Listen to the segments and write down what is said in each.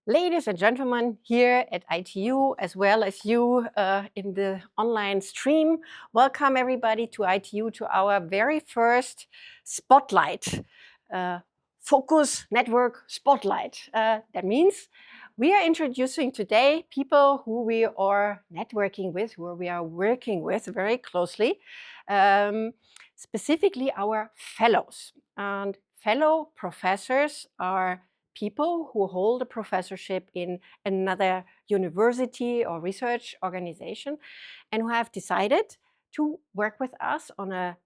Ladies and gentlemen here at ITU, as well as you in the online stream, welcome everybody to ITU, to our very first Spotlight, Focus Network Spotlight. That means we are introducing today people who we are networking with, who we are working with very closely, specifically our fellows. And fellow professors are people who hold a professorship in another university or research organization and who have decided to work with us on a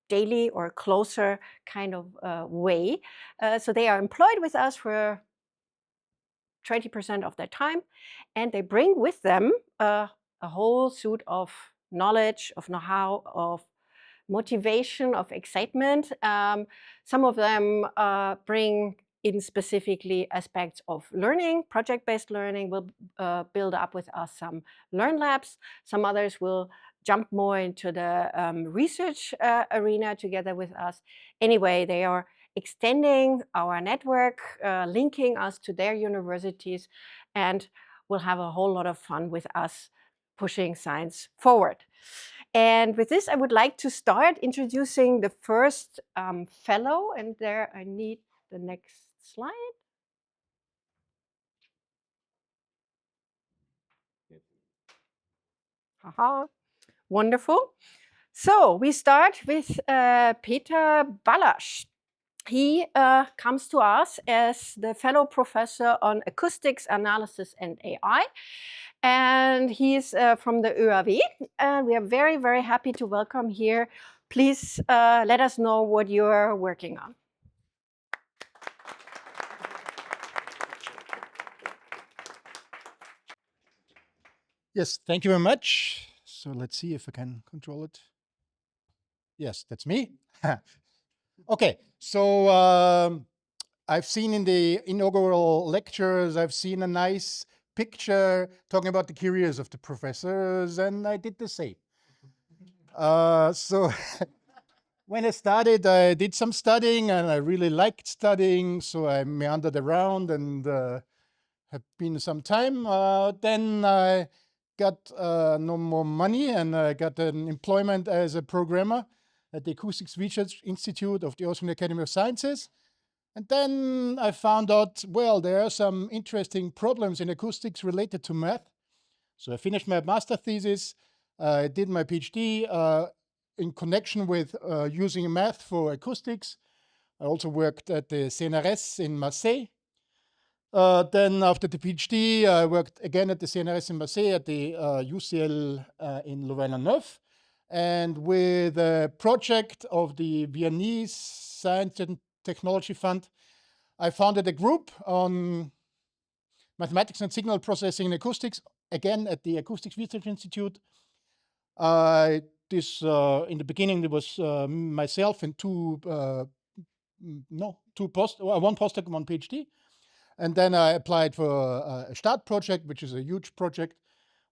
daily or closer kind of way. So they are employed with us for 20% of their time, and they bring with them a whole suite of knowledge, of know-how, of motivation, of excitement. Some of them bring in specifically aspects of learning, project-based learning, will build up with us some Learn Labs. Some others will jump more into the research arena together with us. Anyway, they are extending our network, linking us to their universities, and will have a whole lot of fun with us pushing science forward. And with this, I would like to start introducing the first fellow, and there I need the next slide. Haha, wonderful. So we start with Peter Balazs. He comes to us as the fellow professor on acoustics, analysis, and AI. And he's from the ÖAW. And we are very, very happy to welcome here. Please let us know what you're working on. Yes, thank you very much. So let's see if I can control it. Yes, that's me. Okay, so I've seen in the inaugural lectures, I've seen a nice picture talking about the careers of the professors, and I did the same. So when I started, I did some studying, and I really liked studying, so I meandered around and have been some time. Then I got no more money, and I got an employment as a programmer at the Acoustics Research Institute of the Austrian Academy of Sciences. And then I found out, well, there are some interesting problems in acoustics related to math. So I finished my master thesis. I did my PhD in connection with using math for acoustics. I also worked at the CNRS in Marseille. Then after the PhD, I worked again at the CNRS in Marseille, at the UCL in Louvain-la-Neuve. And with a project of the Viennese Science and Technology Fund, I founded a group on mathematics and signal processing in acoustics, again at the Acoustics Research Institute. In the beginning, there was myself and one postdoc, one PhD. And then I applied for a START project, which is a huge project.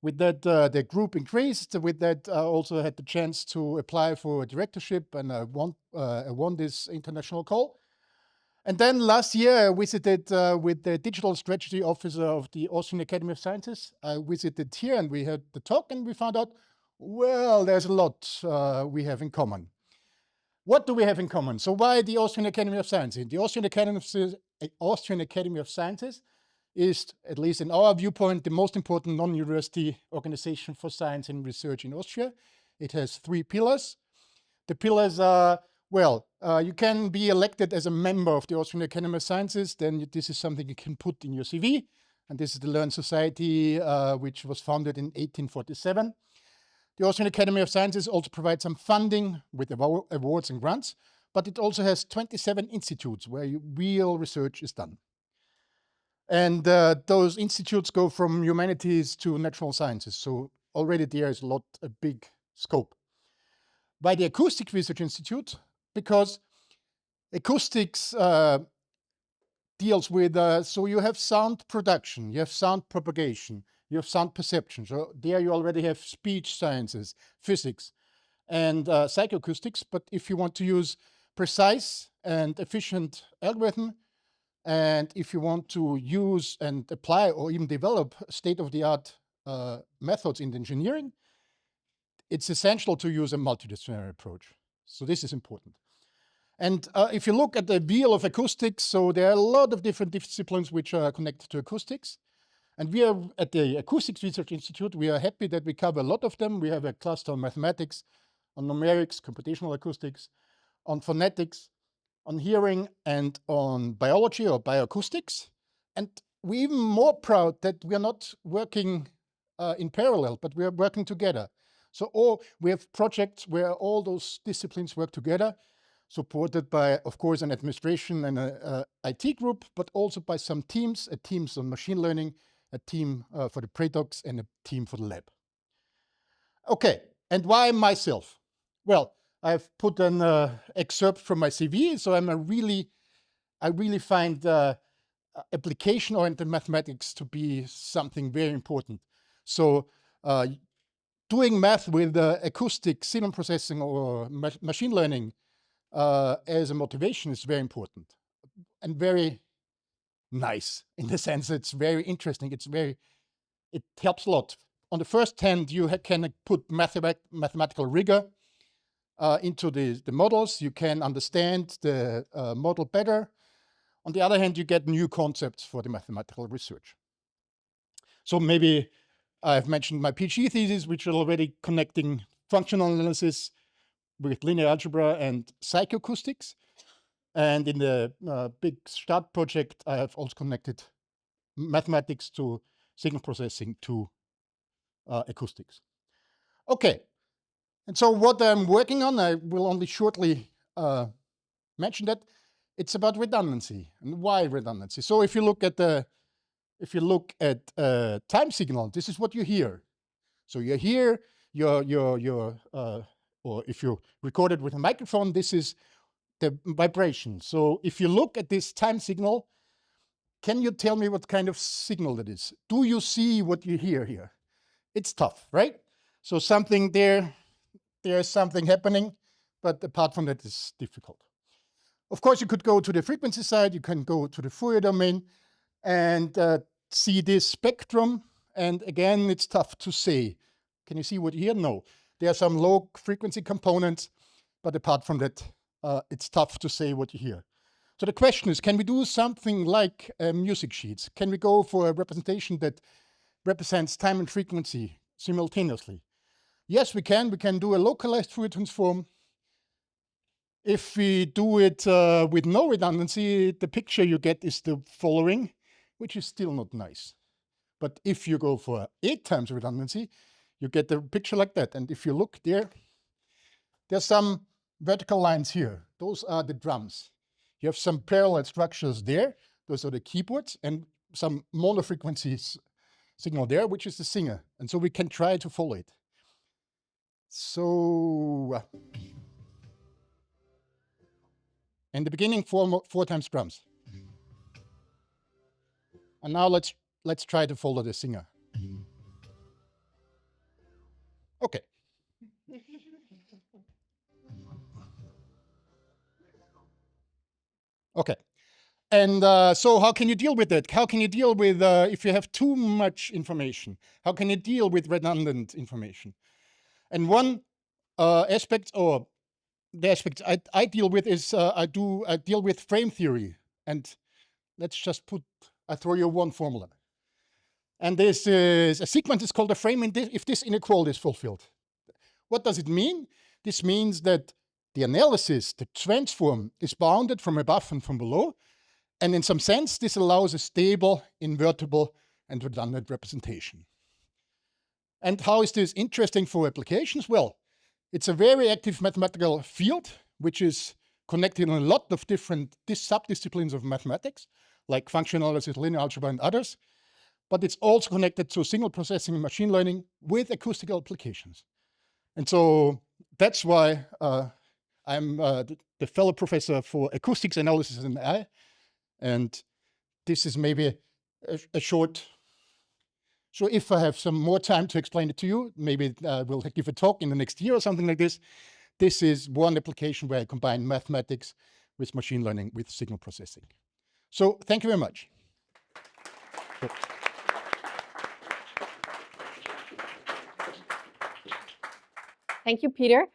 With that, the group increased. With that, I also had the chance to apply for a directorship, and I won this international call. And then last year, I visited with the digital strategy officer of the Austrian Academy of Sciences. I visited here, and we had the talk, and we found out, well, there's a lot we have in common. What do we have in common? So why the Austrian Academy of Sciences? The Austrian Academy of Sciences is, at least in our viewpoint, the most important non-university organization for science and research in Austria. It has 3 pillars. The pillars are, well, you can be elected as a member of the Austrian Academy of Sciences, then this is something you can put in your CV. And this is the Learn Society, which was founded in 1847. The Austrian Academy of Sciences also provides some funding with awards and grants, but it also has 27 institutes where real research is done. And those institutes go from humanities to natural sciences. So already there is a big scope. By the Acoustics Research Institute, because acoustics deals with, so you have sound production, you have sound propagation, you have sound perception. So there you already have speech sciences, physics, and psychoacoustics. But if you want to use precise and efficient algorithm, And if you want to use and apply or even develop state-of-the-art methods in engineering, it's essential to use a multidisciplinary approach. So this is important. And if you look at the wheel of acoustics, so there are a lot of different disciplines which are connected to acoustics. And we are at the Acoustics Research Institute, we are happy that we cover a lot of them. We have a cluster on mathematics, on numerics, computational acoustics, on phonetics, on hearing, and on biology or bioacoustics. And we're even more proud that we are not working in parallel, but we are working together. So we have projects where all those disciplines work together, supported by, of course, an administration and a IT group, but also by some teams, a team on machine learning, a team for the pre-docs, and a team for the lab. Okay, and why myself? Well, I've put an excerpt from my CV, so I really find application-oriented mathematics to be something very important. So doing math with acoustic signal processing or machine learning as a motivation is very important and very nice in the sense it's very interesting. It helps a lot. On the first hand, you can put mathematical rigor into the models. You can understand the model better. On the other hand, you get new concepts for the mathematical research. So maybe I've mentioned my PhD thesis, which are already connecting functional analysis with linear algebra and psychoacoustics. And in the big START project, I have also connected mathematics to signal processing to acoustics. Okay, and so what I'm working on, I will only shortly mention that. It's about redundancy. And why redundancy? So if you look at time signal, this is what you hear. So you hear or if you record it with a microphone, this is the vibration. So if you look at this time signal, can you tell me what kind of signal that is? Do you see what you hear here? It's tough, right? So something there's something happening, but apart from that, it's difficult. Of course, you could go to the frequency side, you can go to the Fourier domain and see this spectrum. And again, it's tough to say. Can you see what you hear? No. There are some low frequency components, but apart from that, it's tough to say what you hear. So the question is, can we do something like music sheets? Can we go for a representation that represents time and frequency simultaneously? Yes, we can. We can do a localized Fourier transform. If we do it with no redundancy, the picture you get is the following, which is still not nice. But if you go for 8 times redundancy, you get the picture like that. And if you look there, there's some vertical lines here. Those are the drums. You have some parallel structures there. Those are the keyboards and some monofrequency signal there, which is the singer. And so we can try to follow it. So in the beginning, 4 times drums. And now let's try to follow the singer. Okay. Okay. And so how can you deal with it? How can you deal with if you have too much information? How can you deal with redundant information? And one aspect, or the aspect I deal with is I deal with frame theory. And let's just I throw you one formula. And this is a sequence is called a frame if this inequality is fulfilled. What does it mean? This means that the analysis, the transform, is bounded from above and from below. And in some sense, this allows a stable, invertible, and redundant representation. And how is this interesting for applications? Well, it's a very active mathematical field, which is connected in a lot of different sub-disciplines of mathematics, like functional analysis, linear algebra, and others. But it's also connected to signal processing and machine learning with acoustical applications. And so that's why I'm the fellow professor for acoustics analysis and AI. And this is maybe a short, so if I have some more time to explain it to you, maybe we'll give a talk in the next year or something like this. This is one application where I combine mathematics with machine learning with signal processing. So thank you very much. Thank you, Peter.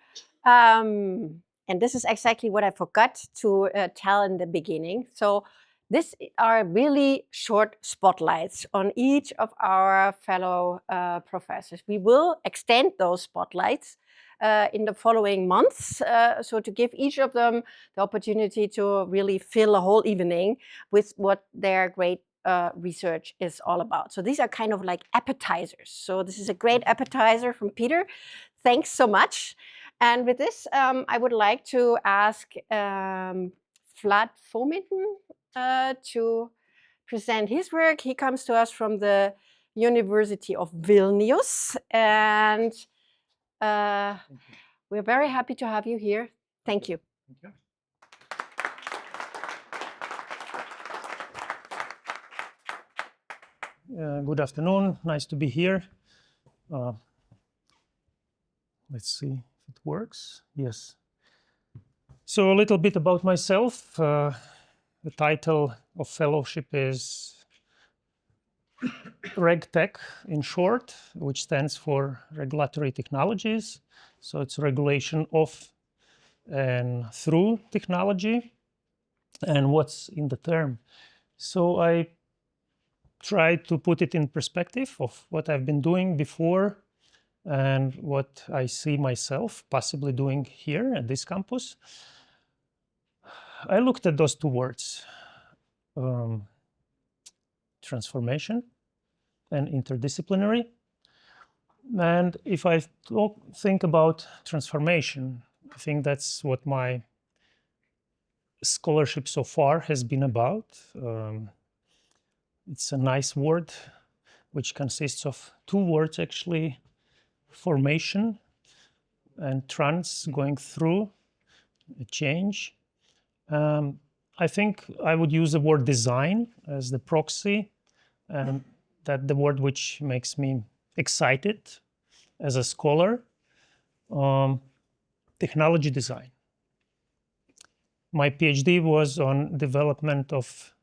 And this is exactly what I forgot to tell in the beginning. So these are really short spotlights on each of our fellow professors. We will extend those spotlights in the following months, so to give each of them the opportunity to really fill a whole evening with what their great research is all about. So these are kind of like appetizers. So this is a great appetizer from Peter. Thanks so much. And with this, I would like to ask Vlad Fomin to present his work. He comes to us from the University of Vilnius, and we're very happy to have you here. Thank you. Thank you. Good afternoon. Nice to be here. Let's see if it works. Yes. So a little bit about myself. The title of fellowship is RegTech in short, which stands for Regulatory Technologies. So it's regulation of and through technology. And what's in the term? So I try to put it in perspective of what I've been doing before and what I see myself possibly doing here at this campus. I looked at those two words, transformation and interdisciplinary. And if I think about transformation, I think that's what my scholarship so far has been about. It's a nice word, which consists of two words actually, formation and trans, going through a change. I think I would use the word design as the proxy, and that the word which makes me excited as a scholar. Technology design. My PhD was on development of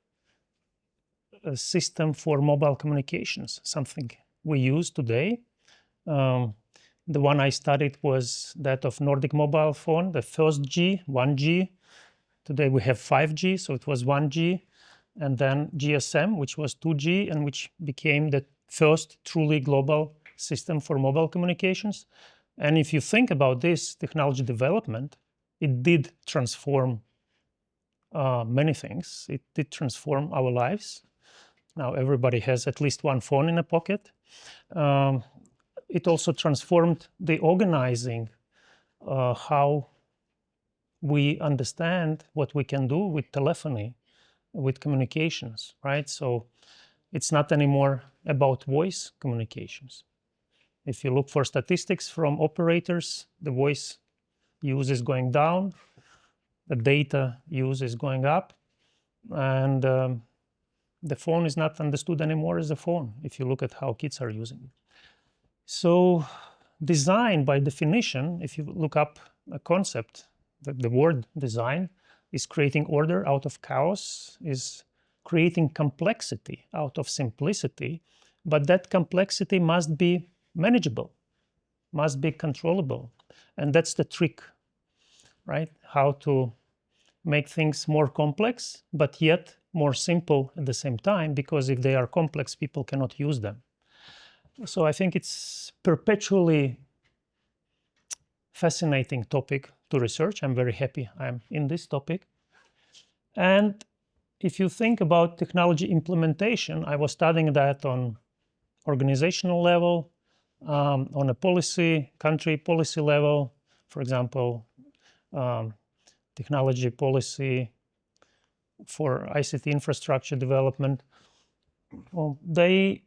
a system for mobile communications, something we use today. The one I studied was that of Nordic mobile phone, the first G, 1G. Today we have 5G, so it was 1G. And then GSM, which was 2G, and which became the first truly global system for mobile communications. And if you think about this technology development, it did transform many things. It did transform our lives. Now everybody has at least one phone in a pocket. It also transformed the organizing, how we understand what we can do with telephony, with communications, right? So it's not anymore about voice communications. If you look for statistics from operators, the voice use is going down, the data use is going up, and the phone is not understood anymore as a phone if you look at how kids are using it. So design, by definition, if you look up a concept, the word design is creating order out of chaos, is creating complexity out of simplicity, but that complexity must be manageable, must be controllable. And that's the trick, right? How to make things more complex, but yet more simple at the same time, because if they are complex, people cannot use them. So I think it's perpetually fascinating topic to research. I'm very happy I'm in this topic. And if you think about technology implementation, I was studying that on organizational level, on a policy, country policy level, for example, technology policy for ICT infrastructure development. Well, the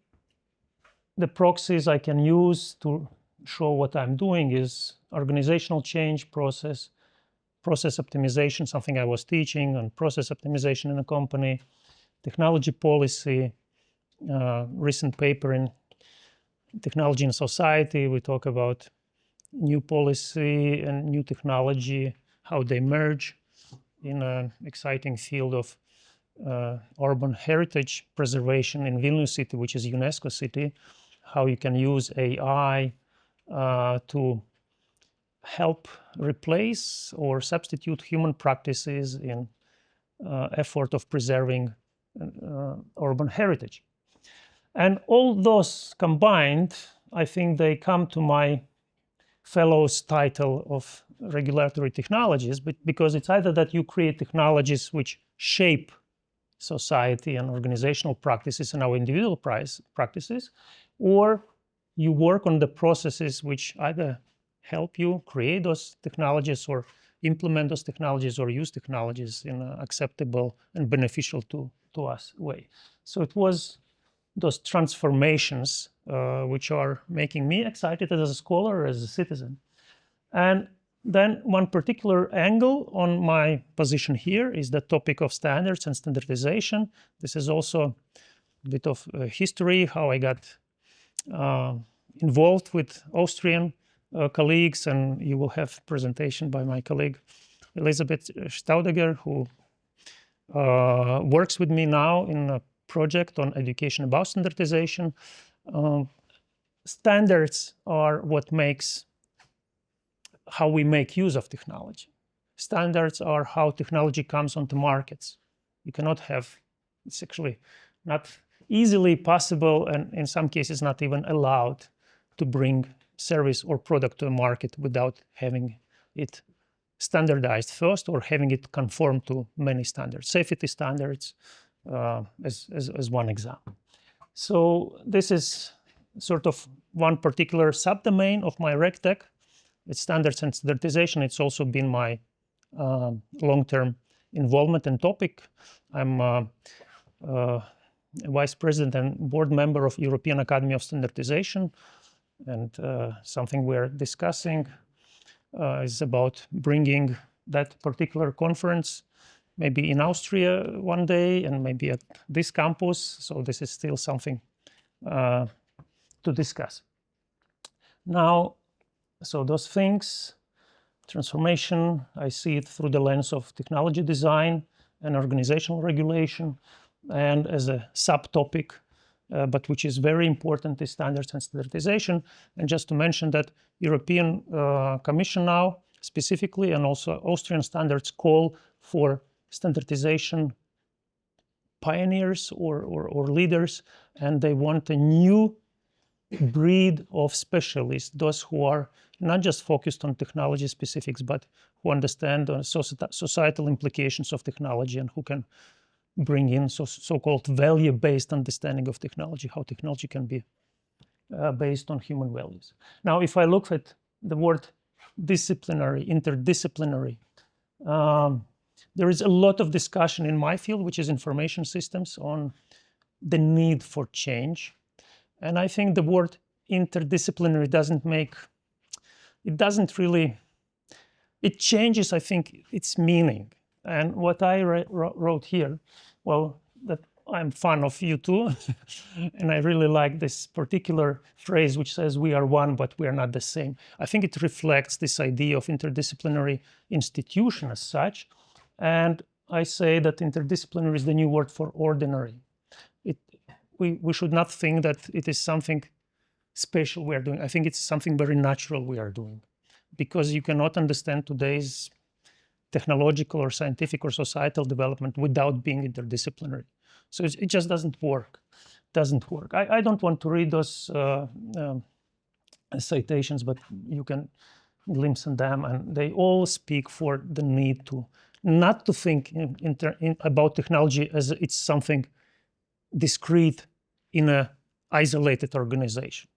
proxies I can use to show what I'm doing is organizational change process optimization, something I was teaching on process optimization in a company, technology policy, recent paper in Technology in Society. We talk about new policy and new technology, how they merge in an exciting field of urban heritage preservation in Vilnius city, which is a UNESCO city, how you can use AI to help replace or substitute human practices in effort of preserving urban heritage. And all those combined, I think they come to my fellow's title of regulatory technologies, but because it's either that you create technologies which shape society and organizational practices and our individual practices, or you work on the processes which either help you create those technologies or implement those technologies or use technologies in an acceptable and beneficial to us way. So it was those transformations which are making me excited as a scholar, as a citizen. And then one particular angle on my position here is the topic of standards and standardization. This is also a bit of history, how I got involved with Austrian colleagues, and you will have presentation by my colleague Elisabeth Staudegger, who works with me now in a project on education about standardization. Standards are what makes how we make use of technology. Standards are how technology comes onto markets. You cannot have, it's actually not easily possible, and in some cases not even allowed, to bring service or product to a market without having it standardized first or having it conform to many standards, safety standards as one example. So this is sort of one particular subdomain of my RegTech. It's standards and standardization. It's also been my long-term involvement and topic. I'm a vice president and board member of European Academy of Standardization, and something we're discussing is about bringing that particular conference maybe in Austria one day and maybe at this campus. So this is still something to discuss. Now, so those things, transformation, I see it through the lens of technology design and organizational regulation, and as a subtopic, but which is very important, is standards and standardization. And just to mention that European Commission now specifically, and also Austrian standards, call for standardization pioneers or leaders, and they want a new breed of specialists, those who are not just focused on technology specifics, but who understand the societal implications of technology and who can bring in so-called value-based understanding of technology, how technology can be based on human values. Now, if I look at the word disciplinary, interdisciplinary, there is a lot of discussion in my field, which is information systems, on the need for change. And I think the word interdisciplinary it changes, I think, its meaning. And what I wrote here, well, that I'm fan of you too, and I really like this particular phrase which says we are one, but we are not the same. I think it reflects this idea of interdisciplinary institution as such. And I say that interdisciplinary is the new word for ordinary. We should not think that it is something special we are doing. I think it's something very natural we are doing, because you cannot understand today's technological or scientific or societal development without being interdisciplinary. So it just doesn't work. I don't want to read those citations, but you can glimpse on them, and they all speak for the need to not to think about technology as it's something discrete in an isolated organization.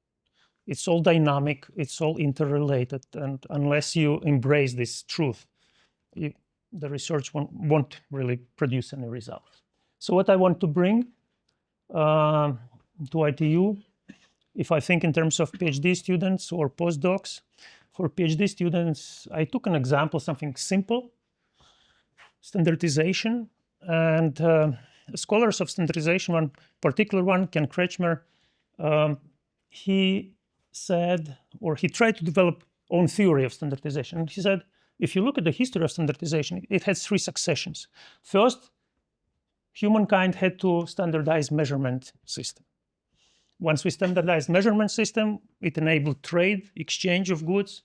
It's all dynamic, it's all interrelated, and unless you embrace this truth, the research won't really produce any results. So what I want to bring to ITU, if I think in terms of PhD students or postdocs, for PhD students, I took an example, something simple, standardization, and scholars of standardization, one particular one, Ken Kretschmer, he said, or he tried to develop own theory of standardization. And he said, if you look at the history of standardization, it has three successions. First, humankind had to standardize measurement system. Once we standardized measurement system, it enabled trade, exchange of goods,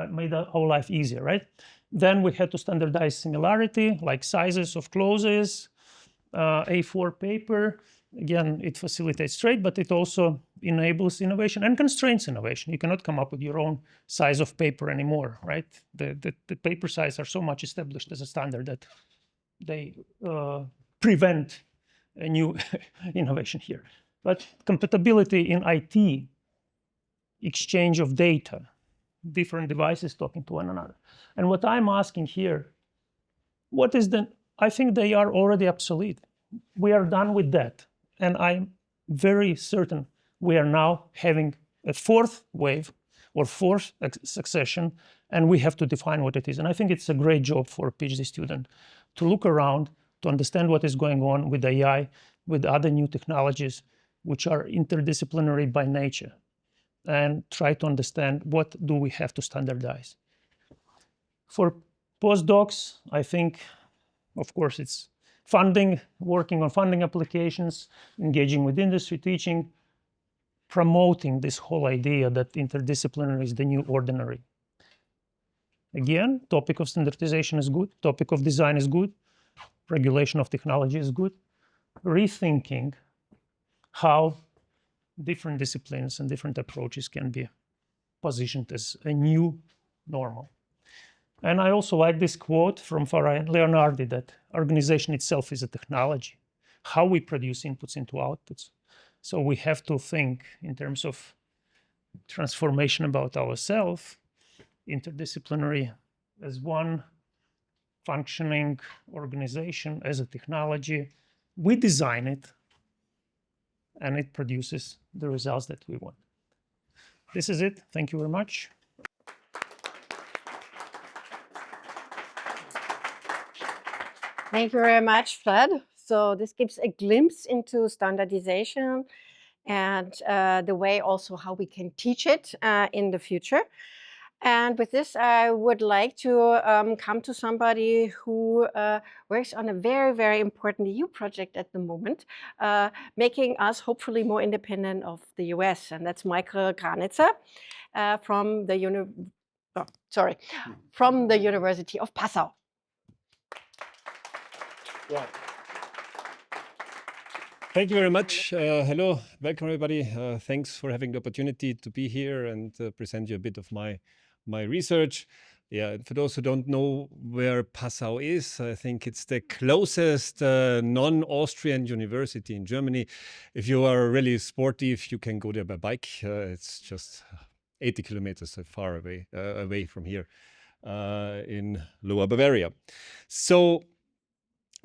made our life easier, right? Then we had to standardize similarity, like sizes of clothes, A4 paper. Again, it facilitates trade, but it also enables innovation and constrains innovation. You cannot come up with your own size of paper anymore, right? The paper size are so much established as a standard that they prevent a new innovation here. But compatibility in IT, exchange of data, different devices talking to one another. And what I'm asking here, I think they are already obsolete. We are done with that. And I'm very certain we are now having a fourth wave or fourth succession, and we have to define what it is. And I think it's a great job for a PhD student to look around, to understand what is going on with AI, with other new technologies, which are interdisciplinary by nature, and try to understand what do we have to standardize. For postdocs, I think, of course, it's funding, working on funding applications, engaging with industry, teaching, promoting this whole idea that interdisciplinary is the new ordinary. Again, topic of standardization is good, topic of design is good, regulation of technology is good, rethinking how different disciplines and different approaches can be positioned as a new normal. And I also like this quote from Farayan Leonardi that organization itself is a technology, how we produce inputs into outputs. So we have to think in terms of transformation about ourselves, interdisciplinary as one functioning organization, as a technology. We design it, and it produces the results that we want. This is it. Thank you very much. Thank you very much, Vlad. So this gives a glimpse into standardization and the way also how we can teach it in the future. And with this, I would like to come to somebody who works on a very, very important EU project at the moment, making us hopefully more independent of the US. And that's Michael Granitzer from the University of Passau. Yeah. Thank you very much. Hello, welcome everybody. Thanks for having the opportunity to be here and present you a bit of my research. Yeah, for those who don't know where Passau is, I think it's the closest non-Austrian university in Germany. If you are really sportive, you can go there by bike. It's just 80 kilometers far away from here in Lower Bavaria. So,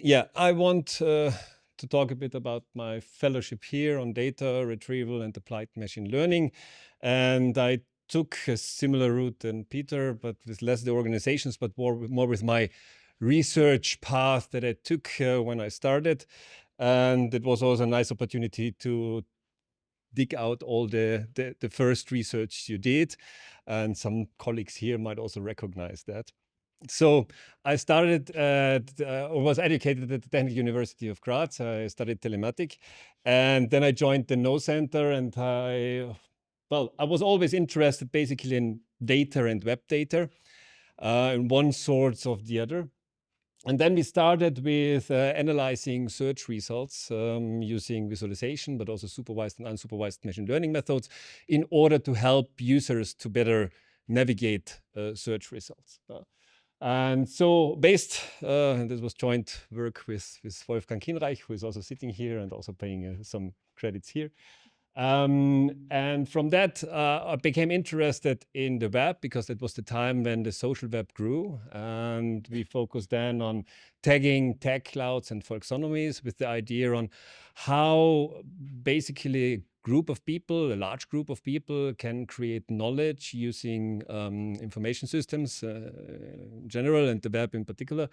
yeah, I want to talk a bit about my fellowship here on data retrieval and applied machine learning. And I took a similar route than Peter, but with less the organizations, but more with my research path that I took when I started. And it was also a nice opportunity to dig out all the first research you did. And some colleagues here might also recognize that. So I started was educated at the Technical University of Graz. I studied telematic, and then I joined the No Center. And I was always interested basically in data and web data, in one sort of the other. And then we started with analyzing search results using visualization, but also supervised and unsupervised machine learning methods in order to help users to better navigate search results. And so based, and this was joint work with Wolfgang Kienreich, who is also sitting here and also paying some credits here. And from that, I became interested in the web because it was the time when the social web grew. And we focused then on tagging tag clouds and folksonomies with the idea on how basically a large group of people can create knowledge using information systems in general and the web in particular.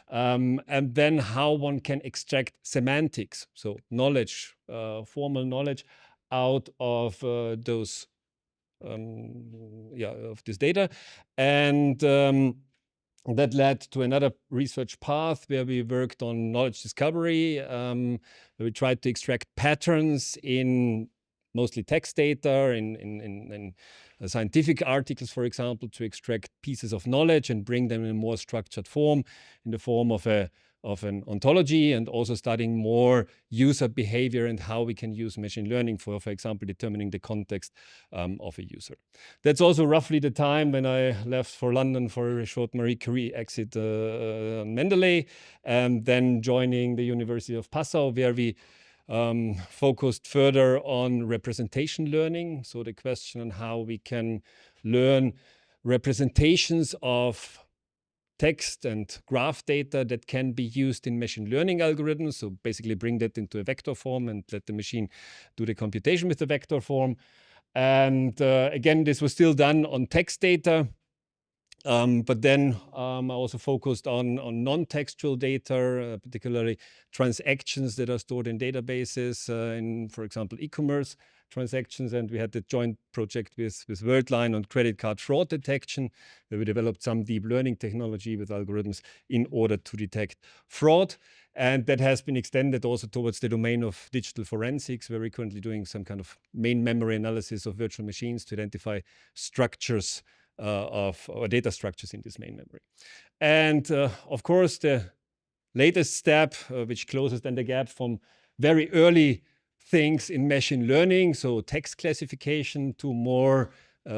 And then how one can extract semantics, so knowledge, formal knowledge, out of of this data. And That led to another research path where we worked on knowledge discovery, where we tried to extract patterns in mostly text data, in scientific articles, for example, to extract pieces of knowledge and bring them in a more structured form, in the form of an ontology, and also studying more user behavior and how we can use machine learning for example, determining the context of a user. That's also roughly the time when I left for London for a short Marie Curie exit on Mendeley, and then joining the University of Passau, where we focused further on representation learning. So the question on how we can learn representations of text and graph data that can be used in machine learning algorithms. So basically bring that into a vector form and let the machine do the computation with the vector form. And again, this was still done on text data. But then I also focused on non-textual data, particularly transactions that are stored in databases, in, for example, e-commerce transactions. And we had the joint project with Worldline on credit card fraud detection, where we developed some deep learning technology with algorithms in order to detect fraud. And that has been extended also towards the domain of digital forensics, where we're currently doing some kind of main memory analysis of virtual machines to identify structures or data structures in this main memory. And of course, the latest step, which closes then the gap from very early things in machine learning, so text classification, to more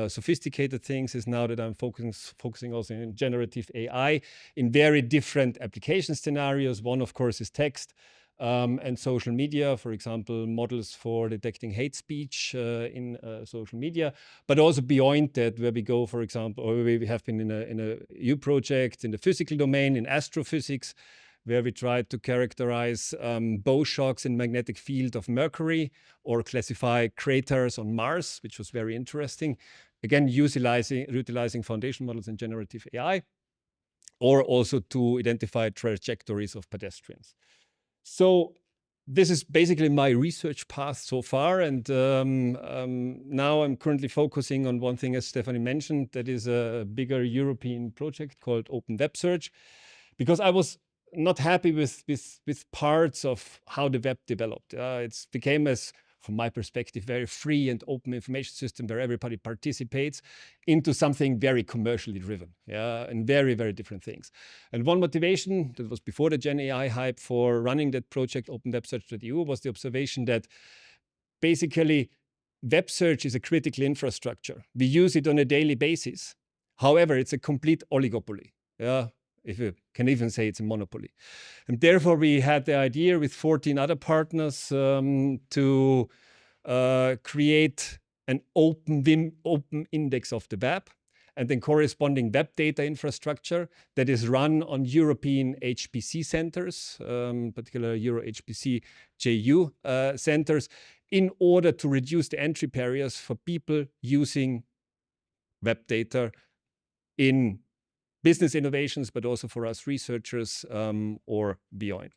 sophisticated things, is now that I'm focusing also in generative AI in very different application scenarios. One, of course, is text and social media, for example, models for detecting hate speech in social media, but also beyond that, where we go, for example, or we have been in a EU project in the physical domain, in astrophysics, where we tried to characterize bow shocks in magnetic field of Mercury, or classify craters on Mars, which was very interesting. Again, utilizing foundation models and generative AI, or also to identify trajectories of pedestrians. So this is basically my research path so far. And now I'm currently focusing on one thing, as Stephanie mentioned, that is a bigger European project called Open Web Search, because I was not happy with parts of how the web developed. It became, as from my perspective, very free and open information system where everybody participates, into something very commercially driven, and very, very different things. And one motivation that was before the Gen AI hype for running that project, openwebsearch.eu, was the observation that basically web search is a critical infrastructure. We use it on a daily basis. However, it's a complete oligopoly. If you can even say it's a monopoly. And therefore, we had the idea with 14 other partners to create an open index of the web, and then corresponding web data infrastructure that is run on European HPC centers, particularly Euro HPC JU centers, in order to reduce the entry barriers for people using web data in business innovations, but also for us researchers or beyond.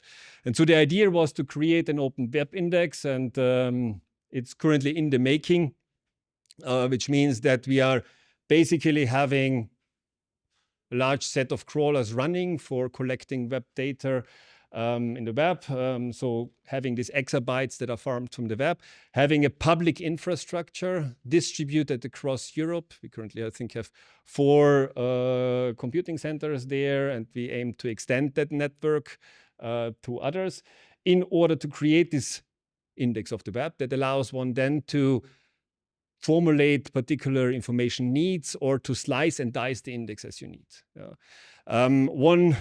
And so the idea was to create an open web index, and it's currently in the making, which means that we are basically having a large set of crawlers running for collecting web data in the web. So having these exabytes that are farmed from the web, having a public infrastructure distributed across Europe. We currently, I think, have 4 computing centers there, and we aim to extend that network to others in order to create this index of the web that allows one then to formulate particular information needs, or to slice and dice the index as you need. One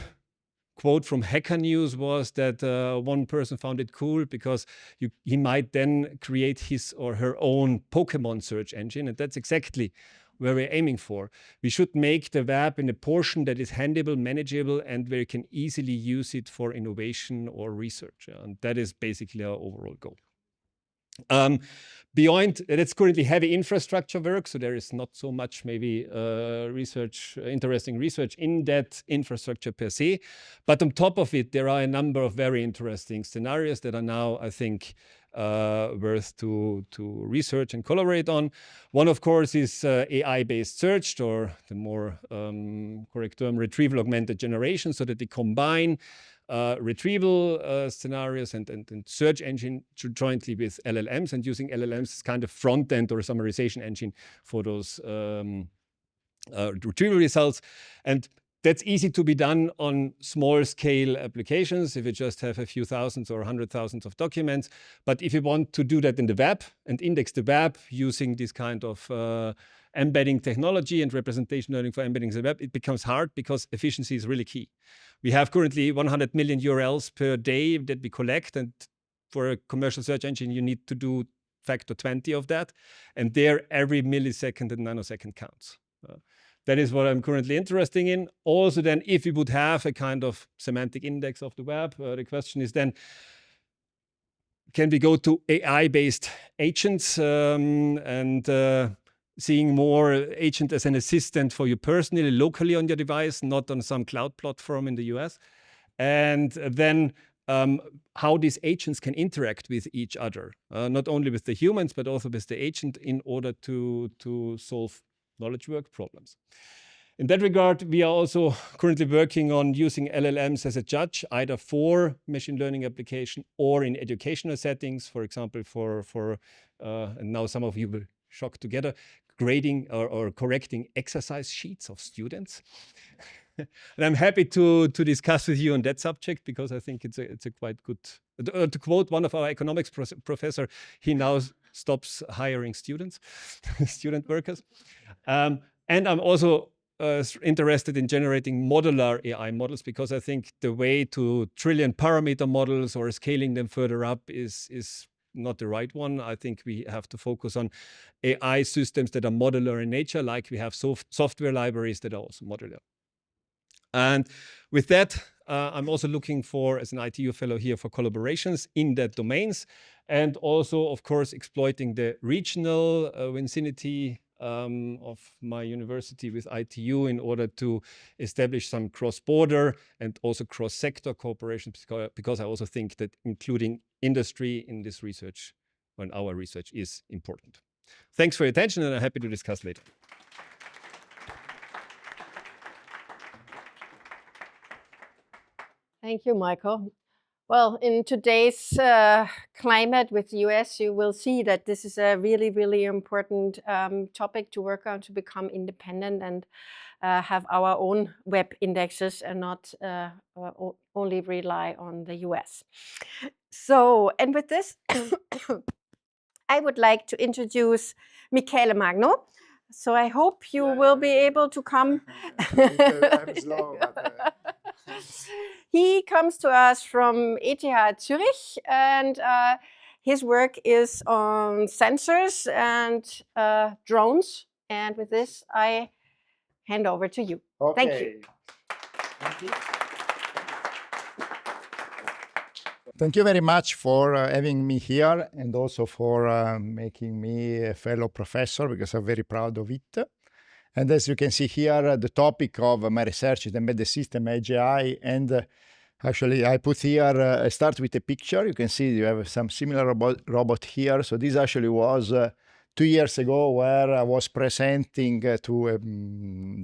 quote from Hacker News was that one person found it cool because he might then create his or her own Pokemon search engine, and that's exactly where we're aiming for. We should make the web in a portion that is handleable, manageable, and where you can easily use it for innovation or research. And that is basically our overall goal. Beyond, that's currently heavy infrastructure work, so there is not so much maybe interesting research in that infrastructure per se. But on top of it, there are a number of very interesting scenarios that are now, I think, worth to research and collaborate on. One, of course, is AI-based search, or the more correct term, retrieval augmented generation, so that they combine retrieval scenarios and search engine jointly with LLMs, and using LLMs as kind of front end or summarization engine for those retrieval results. And that's easy to be done on small scale applications if you just have a few thousands or 100,000 of documents. But if you want to do that in the web and index the web using this kind of embedding technology and representation learning for embedding the web, it becomes hard because efficiency is really key. We have currently 100 million URLs per day that we collect, and for a commercial search engine, you need to do factor 20 of that. And there, every millisecond and nanosecond counts. That is what I'm currently interested in. Also then, if we would have a kind of semantic index of the web, the question is then, can we go to AI-based agents and seeing more agent as an assistant for you personally, locally on your device, not on some cloud platform in the US. And then how these agents can interact with each other, not only with the humans, but also with the agent in order to solve knowledge work problems. In that regard, we are also currently working on using LLMs as a judge, either for machine learning application or in educational settings, for example, and now some of you will shock together, grading or correcting exercise sheets of students. And I'm happy to discuss with you on that subject, because I think it's a quite good, to quote one of our economics professor, he now stops hiring student workers. And I'm also interested in generating modular AI models, because I think the way to trillion parameter models or scaling them further up is not the right one. I think we have to focus on AI systems that are modular in nature, like we have software libraries that are also modular. And with that, I'm also looking for, as an ITU fellow here, for collaborations in that domains, and also, of course, exploiting the regional vicinity of my university with ITU in order to establish some cross-border and also cross-sector cooperation, because I also think that including industry in this research, when our research, is important. Thanks for your attention, and I'm happy to discuss later. Thank you, Michael. Well, in today's climate with the US, you will see that this is a really, really important topic to work on, to become independent and have our own web indexes and not only rely on the US. So, and with this, I would like to introduce Michele Magno. So I hope you will be able to come. I'm slow, but He comes to us from ETH Zurich, and his work is on sensors and drones. And with this, I hand over to you. okay. Thank you. Thank you. Thank you very much for having me here, and also for making me a fellow professor, because I'm very proud of it. And as you can see here, the topic of my research is embedded system AGI. And actually, I put here, I start with a picture. You can see you have some similar robot here. So this actually was 2 years ago, where I was presenting to a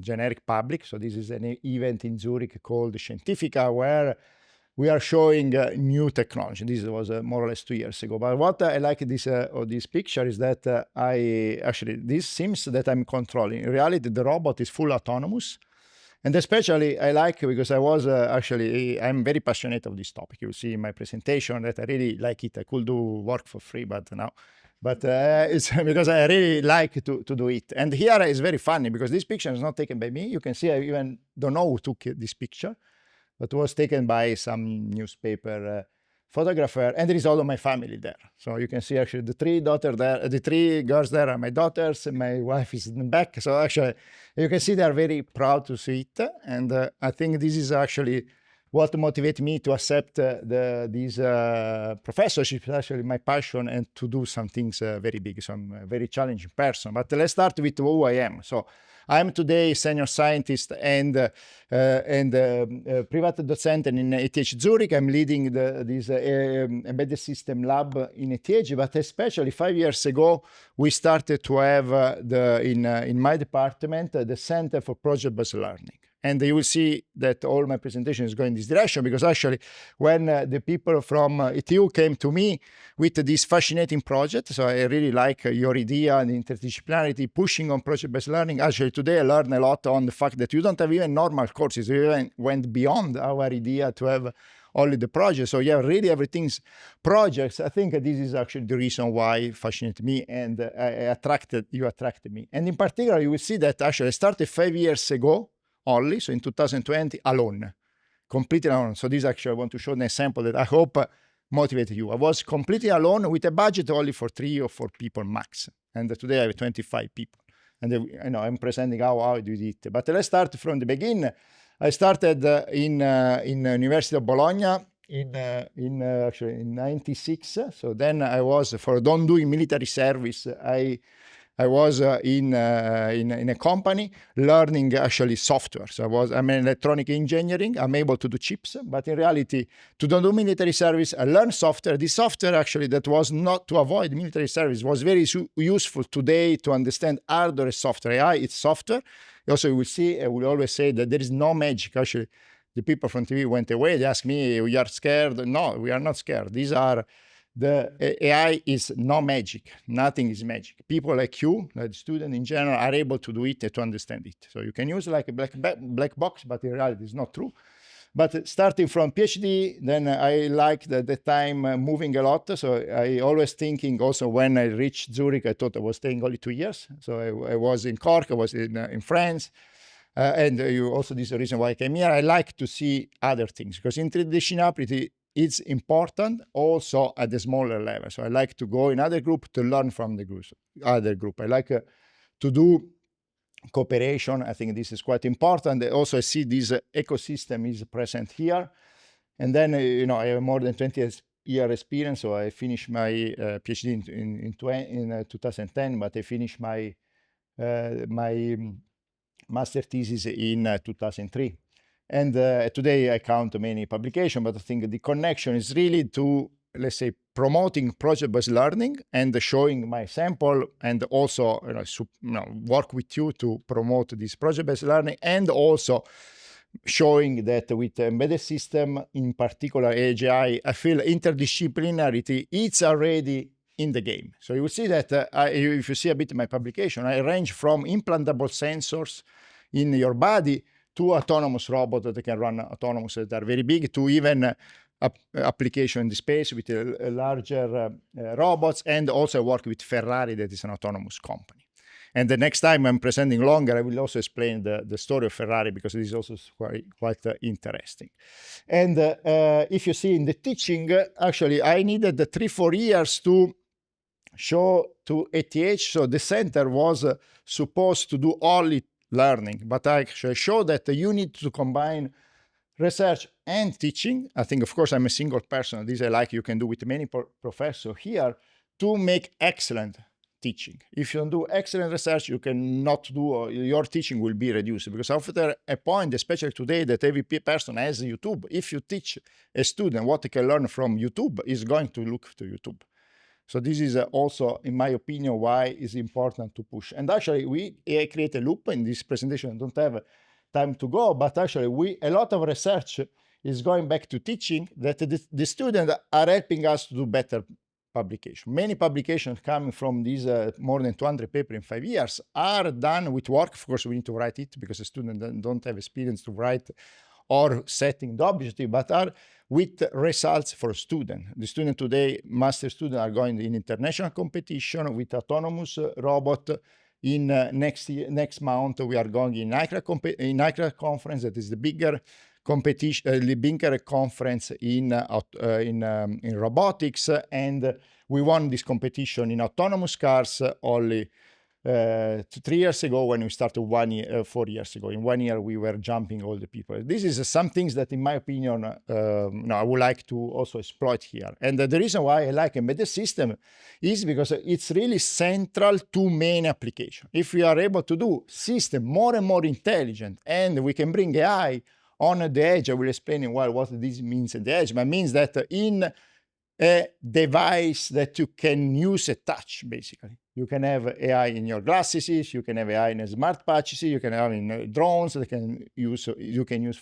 generic public. So this is an event in Zurich called Scientifica, where we are showing new technology. This was more or less 2 years ago. But what I like of this picture is that this seems that I'm controlling. In reality, the robot is full autonomous. And especially I like, because I was I'm very passionate of this topic. You see in my presentation that I really like it. I could do work for free, but no. But it's because I really like to do it. And here it's very funny, because this picture is not taken by me. You can see I even don't know who took this picture, but was taken by some newspaper photographer, and there is all of my family there. So you can see actually the 3 daughters there, the 3 girls there are my daughters, and my wife is in the back. So actually, you can see they are very proud to see it, and I think this is actually what motivated me to accept this professorship is actually my passion and to do some things very big. So I'm a very challenging person. But let's start with who I am. So I'm today senior scientist and private docent in ETH Zurich. I'm leading this embedded system lab in ETH, but especially 5 years ago, we started to have in my department the Center for Project-Based Learning. And you will see that all my presentation is going in this direction, because actually when the people from ETU came to me with this fascinating project, so I really like your idea and interdisciplinarity, pushing on project-based learning. Actually, today I learned a lot on the fact that you don't have even normal courses. We even went beyond our idea to have only the project. So yeah, really everything's projects. I think this is actually the reason why it fascinated me and you attracted me. And in particular, you will see that actually I started 5 years ago, only, so in 2020, alone, completely alone. So this actually, I want to show an example that I hope motivated you. I was completely alone with a budget only for 3 or 4 people max. And today I have 25 people. And I'm presenting how I did it. But let's start from the beginning. I started in University of Bologna actually in 96. So then I was, for don't doing military service, I was in a company learning actually software. So I'm in electronic engineering. I'm able to do chips, but in reality, to don't do military service, I learned software. The software actually that was not to avoid military service was very useful today to understand hardware software. AI, it's software. Also, you will see, I will always say that there is no magic. Actually, the people from TV went away. They asked me, we are scared. No, we are not scared. The AI is no magic. Nothing is magic. People like you, like students in general, are able to do it and to understand it. So you can use like a black box, but in reality, it's not true. But starting from PhD, then I liked at the time moving a lot. So I always thinking also when I reached Zurich, I thought I was staying only 2 years. So I was in Cork, I was in France. And you also, this is the reason why I came here. I like to see other things because interdisciplinarity it's important also at the smaller level. So I like to go in other group to learn from the other group. I like to do cooperation. I think this is quite important. Also, I see this ecosystem is present here. And then, I have more than 20 year experience. So I finished my PhD in 2010, but I finished my master thesis in 2003. And today I count many publications, but I think the connection is really to, let's say, promoting project-based learning and showing my sample and also work with you to promote this project-based learning and also showing that with embedded system, in particular AGI, I feel interdisciplinarity, it's already in the game. So you will see that if you see a bit of my publication, I range from implantable sensors in your body to autonomous robots that can run autonomous that are very big, to even application in the space with larger robots, and also work with Ferrari, that is an autonomous company. And the next time I'm presenting longer, I will also explain the story of Ferrari, because it is also quite interesting. And if you see in the teaching, actually, I needed 3-4 years to show to ETH. So the center was supposed to do only learning, but I actually show that you need to combine research and teaching. I think, of course, I'm a single person. This I like, you can do with many professors here to make excellent teaching. If you don't do excellent research, you cannot do, your teaching will be reduced, because after a point, especially today, that every person has YouTube. If you teach a student what they can learn from YouTube, is going to look to YouTube. So this is also, in my opinion, why it's important to push. And actually, we create a loop in this presentation. I don't have time to go, but actually, a lot of research is going back to teaching, that the students are helping us to do better publication. Many publications coming from these more than 200 papers in 5 years are done with work. Of course, we need to write it because the students don't have experience to write or setting the objective, but are with results for students. The students today, master students, are going in international competition with autonomous robot. In next month, we are going in ICRA conference. That is the bigger competition, the bigger conference in robotics, and we won this competition in autonomous cars only 3 years ago when we started 4 years ago. In 1 year, we were jumping all the people. This is some things that, in my opinion, I would like to also exploit here. And the reason why I like embedded system is because it's really central to main application. If we are able to do system more and more intelligent, and we can bring AI on the edge, I will explain in a while what this means at the edge, but it means that in a device that you can use a touch, basically. You can have AI in your glasses, you can have AI in smart patches, you can have in drones that you can use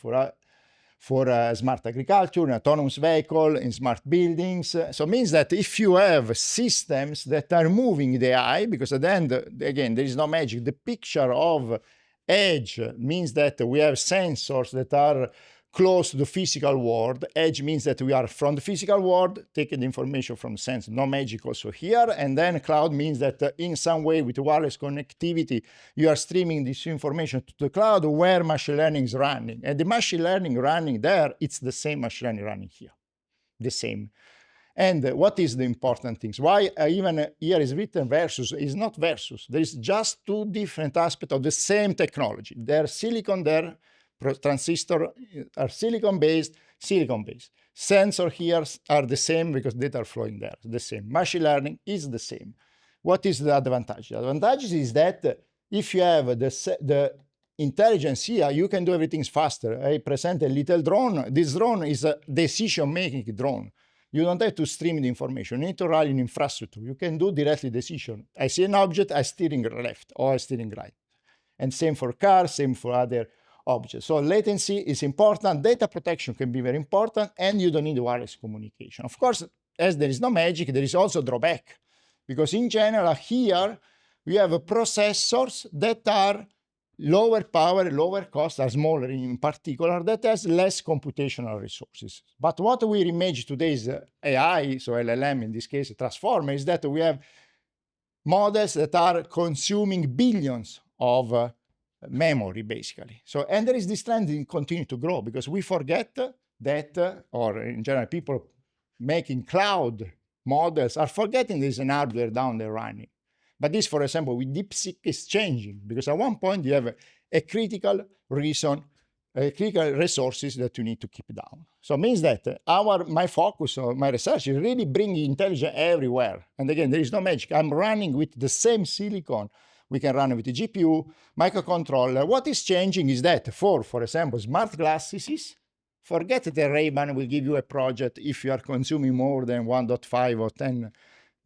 for smart agriculture, an autonomous vehicle, in smart buildings. So it means that if you have systems that are moving the AI, because at the end, again, there is no magic. The picture of edge means that we have sensors that are close to the physical world. Edge means that we are from the physical world, taking the information from the sensor. No magic also here. And then cloud means that in some way with wireless connectivity, you are streaming this information to the cloud where machine learning is running. And the machine learning running there, it's the same machine learning running here, the same. And what is the important things? Why even here is written versus, is not versus. There is just two different aspects of the same technology. Their silicon, their transistor are silicon-based. Sensor here are the same because data are flowing there, the same. Machine learning is the same. What is the advantage? The advantage is that if you have the intelligence here, you can do everything faster. I present a little drone. This drone is a decision-making drone. You don't have to stream the information. You need to run an infrastructure. You can do directly decision. I see an object, I'm steering left or I'm steering right. And same for cars, same for other objects. So latency is important. Data protection can be very important, and you don't need wireless communication. Of course, as there is no magic, there is also drawback. Because in general, here, we have processors that are lower power, lower cost, are smaller in particular, that has less computational resources. But what we imagine today is AI, so LLM in this case, transformer, is that we have models that are consuming billions of memory, basically. So, and there is this trend that continue to grow because we forget that, or in general, people making cloud models are forgetting there's an hardware down there running. But this, for example, with DeepSeek is changing because at one point you have a critical resources that you need to keep down. So it means that my focus or my research is really bringing intelligence everywhere. And again, there is no magic. I'm running with the same silicon. We can run with the GPU, microcontroller. What is changing is that for example, smart glasses, forget that Ray-Ban will give you a project if you are consuming more than 1.5 or 10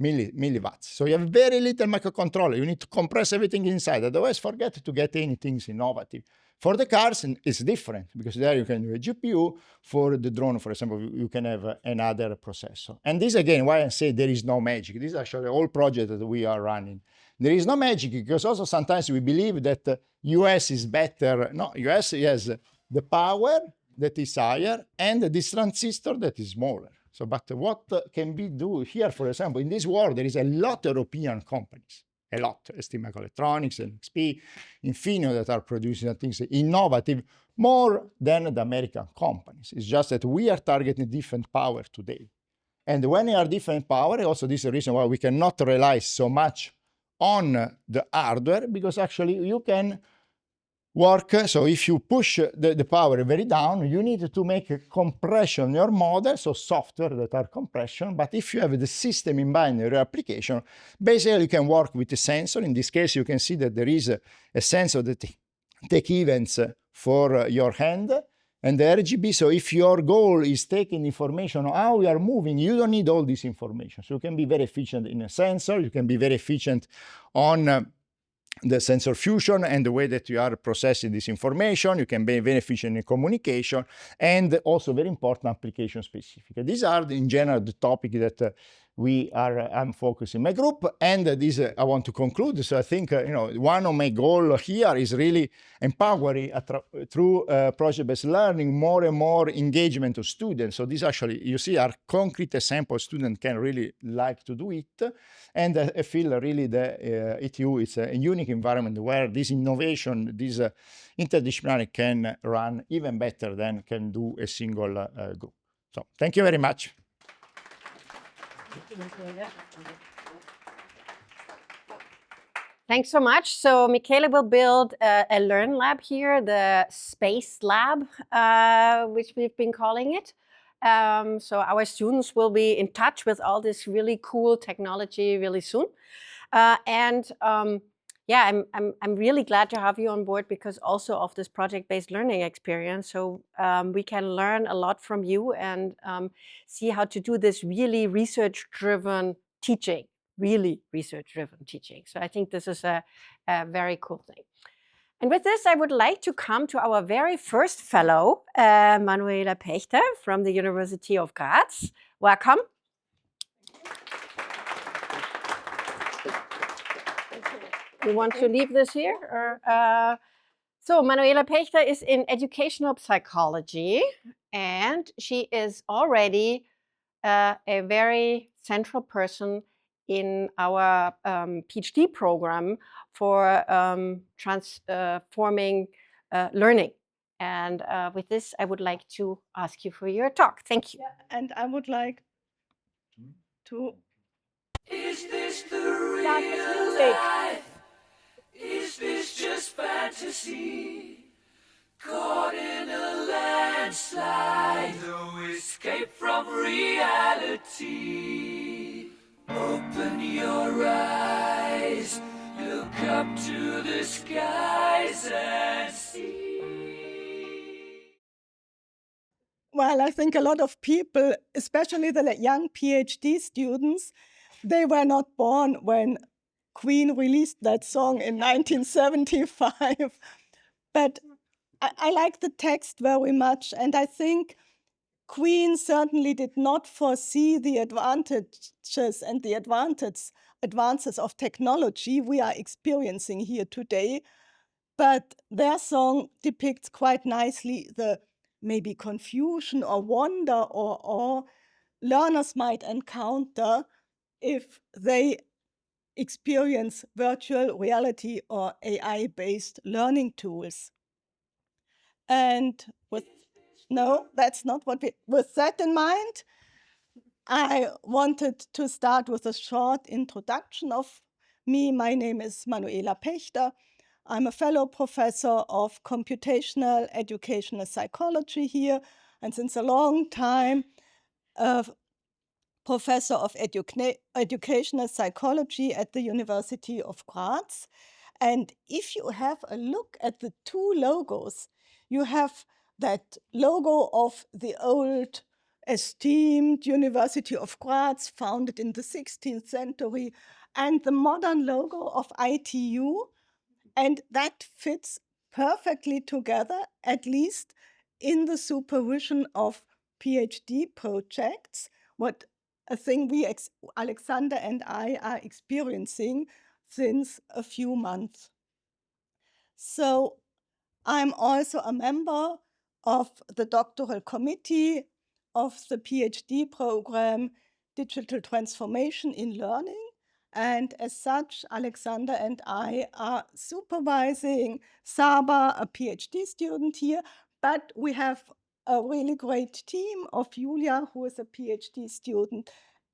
milliwatts. So you have very little microcontroller. You need to compress everything inside. Otherwise, forget to get anything innovative. For the cars, it's different because there you can do a GPU. For the drone, for example, you can have another processor. And this, again, why I say there is no magic. This is actually all project that we are running. There is no magic because also sometimes we believe that US is better. No, US has the power that is higher and this transistor that is smaller. So, but what can we do here, for example, in this world, there is a lot of European companies, a lot, STMicroelectronics, NXP, Infineon that are producing things innovative more than the American companies. It's just that we are targeting different power today. And when you are different power, also this is the reason why we cannot rely so much on the hardware, because actually you can work. So if you push the power very down, you need to make a compression in your model, so software that are compression. But if you have the system in mind in your application, basically you can work with a sensor. In this case, you can see that there is a sensor that takes events for your hand and the RGB. So if your goal is taking information on how we are moving, you don't need all this information. So you can be very efficient in a sensor. You can be very efficient on the sensor fusion and the way that you are processing this information. You can be very efficient in communication and also very important application specific. These are in general the topic that I'm focusing my group, and this I want to conclude. So I think one of my goals here is really empowering through project-based learning more and more engagement of students. So this actually, you see, are concrete examples students can really like to do it, and I feel really the itu is a unique environment where this innovation, this interdisciplinary can run even better than can do a single group. So thank you very much. Thanks so much. So Michele will build a Learn Lab here, the Space Lab, which we've been calling it. So our students will be in touch with all this really cool technology really soon. Yeah, I'm really glad to have you on board because also of this project-based learning experience. So we can learn a lot from you and see how to do this really research-driven teaching. Really research-driven teaching. So I think this is a very cool thing. And with this, I would like to come to our very first fellow, Manuela Paechter from the University of Graz. Welcome. You want to leave this here? Or, so Manuela Paechter is in educational psychology, and she is already a very central person in our PhD program for transforming learning. And with this, I would like to ask you for your talk. Thank you. Yeah, and I would like to Is this the real life? Is this just fantasy? Caught in a landslide, no escape from reality. Open your eyes, look up to the skies and see. Well, I think a lot of people, especially the young PhD students, they were not born when Queen released that song in 1975. But I like the text very much, and I think Queen certainly did not foresee the advantages and the advances of technology we are experiencing here today. But their song depicts quite nicely the maybe confusion or wonder or awe learners might encounter if they experience virtual reality or AI-based learning tools. And that's not what with that in mind, I wanted to start with a short introduction of me. My name is Manuela Paechter. I'm a fellow professor of computational educational psychology here, and since a long time, a professor of educational psychology at the University of Graz. And if you have a look at the two logos, you have that logo of the old esteemed University of Graz, founded in the 16th century, and the modern logo of ITU. And that fits perfectly together, at least in the supervision of PhD projects, what a thing Alexander and I are experiencing since a few months. So I'm also a member of the doctoral committee of the PhD program, Digital Transformation in Learning. And as such, Alexander and I are supervising Saba, a PhD student here, but we have a really great team of Julia, who is a PhD student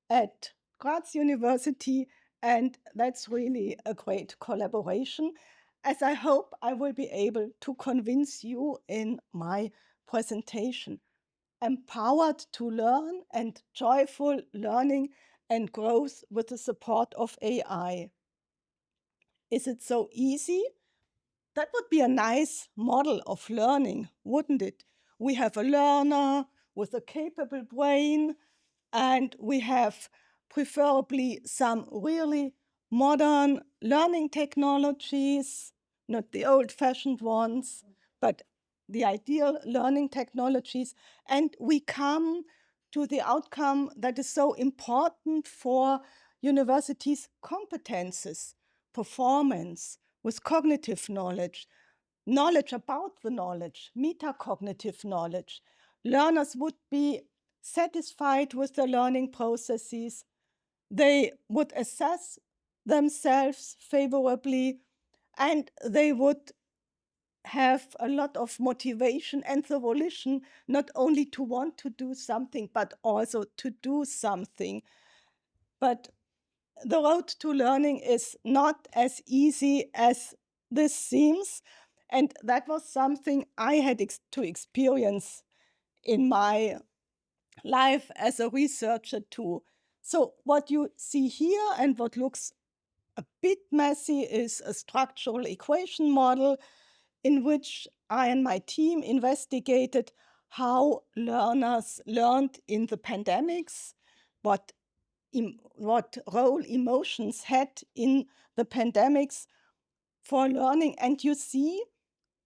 at Graz University, and that's really a great collaboration, as I hope I will be able to convince you in my presentation. Empowered to learn and joyful learning and growth with the support of AI. Is it so easy? That would be a nice model of learning, wouldn't it? We have a learner with a capable brain, and we have preferably some really modern learning technologies, not the old-fashioned ones, but the ideal learning technologies. And we come to the outcome that is so important for universities' competences, performance, with cognitive knowledge, knowledge about the knowledge, metacognitive knowledge. Learners would be satisfied with the learning processes. They would assess themselves favorably, and they would have a lot of motivation and the volition not only to want to do something, but also to do something. But the road to learning is not as easy as this seems. And that was something I had to experience in my life as a researcher too. So what you see here and what looks a bit messy is a structural equation model in which I and my team investigated how learners learned in the pandemics, what role emotions had in the pandemics for learning. And you see,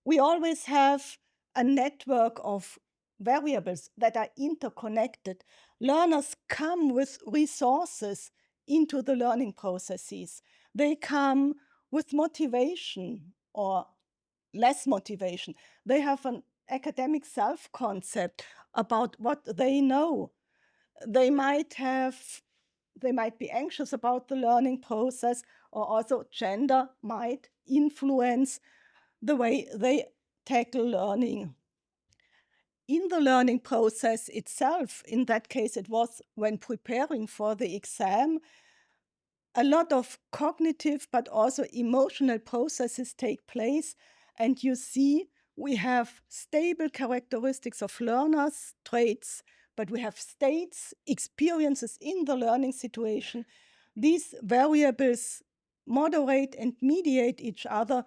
we always have a network of variables that are interconnected. Learners come with resources into the learning processes. They come with motivation or less motivation. They have an academic self-concept about what they know. They might be anxious about the learning process, or also gender might influence the way they tackle learning. In the learning process itself, in that case, it was when preparing for the exam, a lot of cognitive but also emotional processes take place. And you see, we have stable characteristics of learners, traits, but we have states, experiences in the learning situation. These variables moderate and mediate each other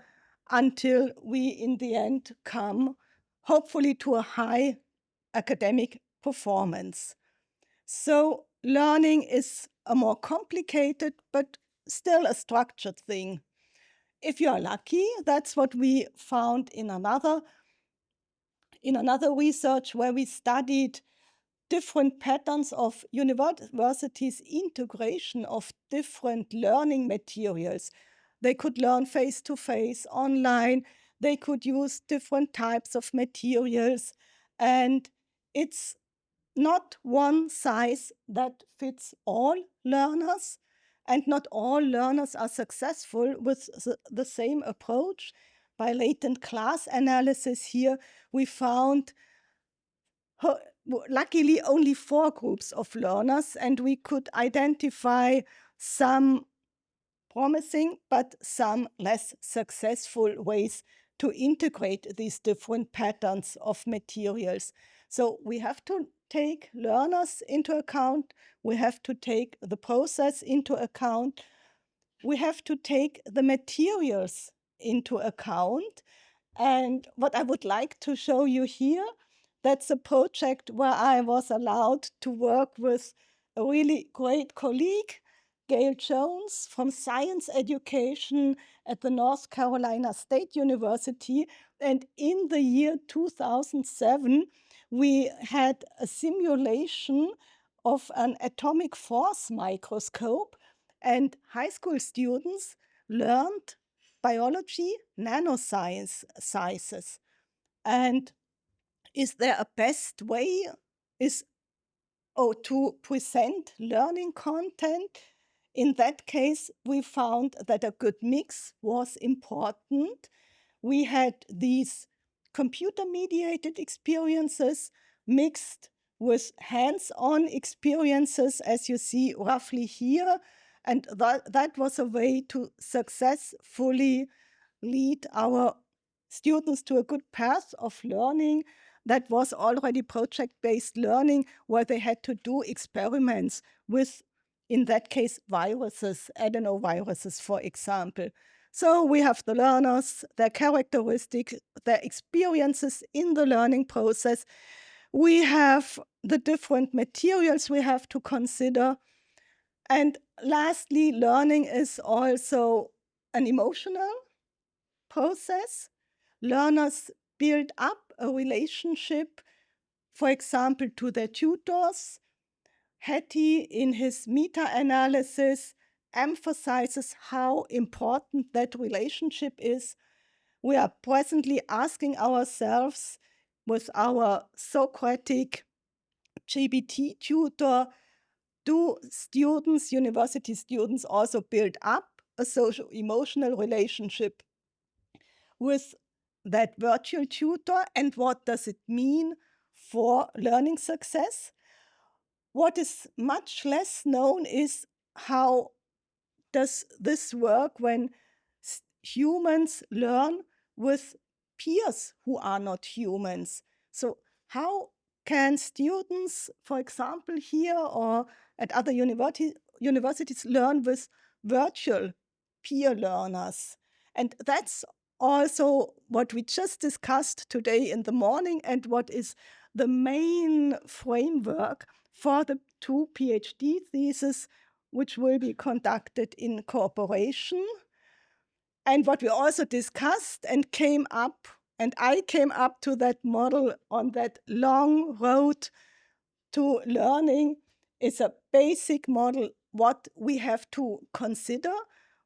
until we, in the end, come, hopefully, to a high academic performance. So learning is a more complicated, but still a structured thing. If you are lucky, that's what we found in another research where we studied different patterns of universities' integration of different learning materials. They could learn face-to-face, online. They could use different types of materials. And it's not one size that fits all learners, and not all learners are successful with the same approach. By latent class analysis here, we found luckily only 4 groups of learners, and we could identify some promising but some less successful ways to integrate these different patterns of materials. So we have to take learners into account, we have to take the process into account, we have to take the materials into account. And what I would like to show you here, that's a project where I was allowed to work with a really great colleague, Gail Jones from Science Education at the North Carolina State University. And in the year 2007, we had a simulation of an atomic force microscope, and high school students learned biology, nanoscience sizes. And is there a best way to present learning content? In that case, we found that a good mix was important. We had these computer-mediated experiences mixed with hands-on experiences, as you see roughly here. And that was a way to successfully lead our students to a good path of learning. That was already project-based learning, where they had to do experiments with, in that case, viruses, adenoviruses, for example. So we have the learners, their characteristics, their experiences in the learning process. We have the different materials we have to consider. And lastly, learning is also an emotional process. Learners build up a relationship, for example, to their tutors. Hattie, in his meta-analysis, emphasizes how important that relationship is. We are presently asking ourselves with our Socratic GBT tutor, do students, university students, also build up a social-emotional relationship with that virtual tutor, and what does it mean for learning success? What is much less known is how does this work when humans learn with peers who are not humans? So how can students, for example, here or at other universities learn with virtual peer learners? And that's also what we just discussed today in the morning, and what is the main framework for the 2 PhD theses which will be conducted in cooperation. And what we also discussed and I came up to that model on that long road to learning, is a basic model what we have to consider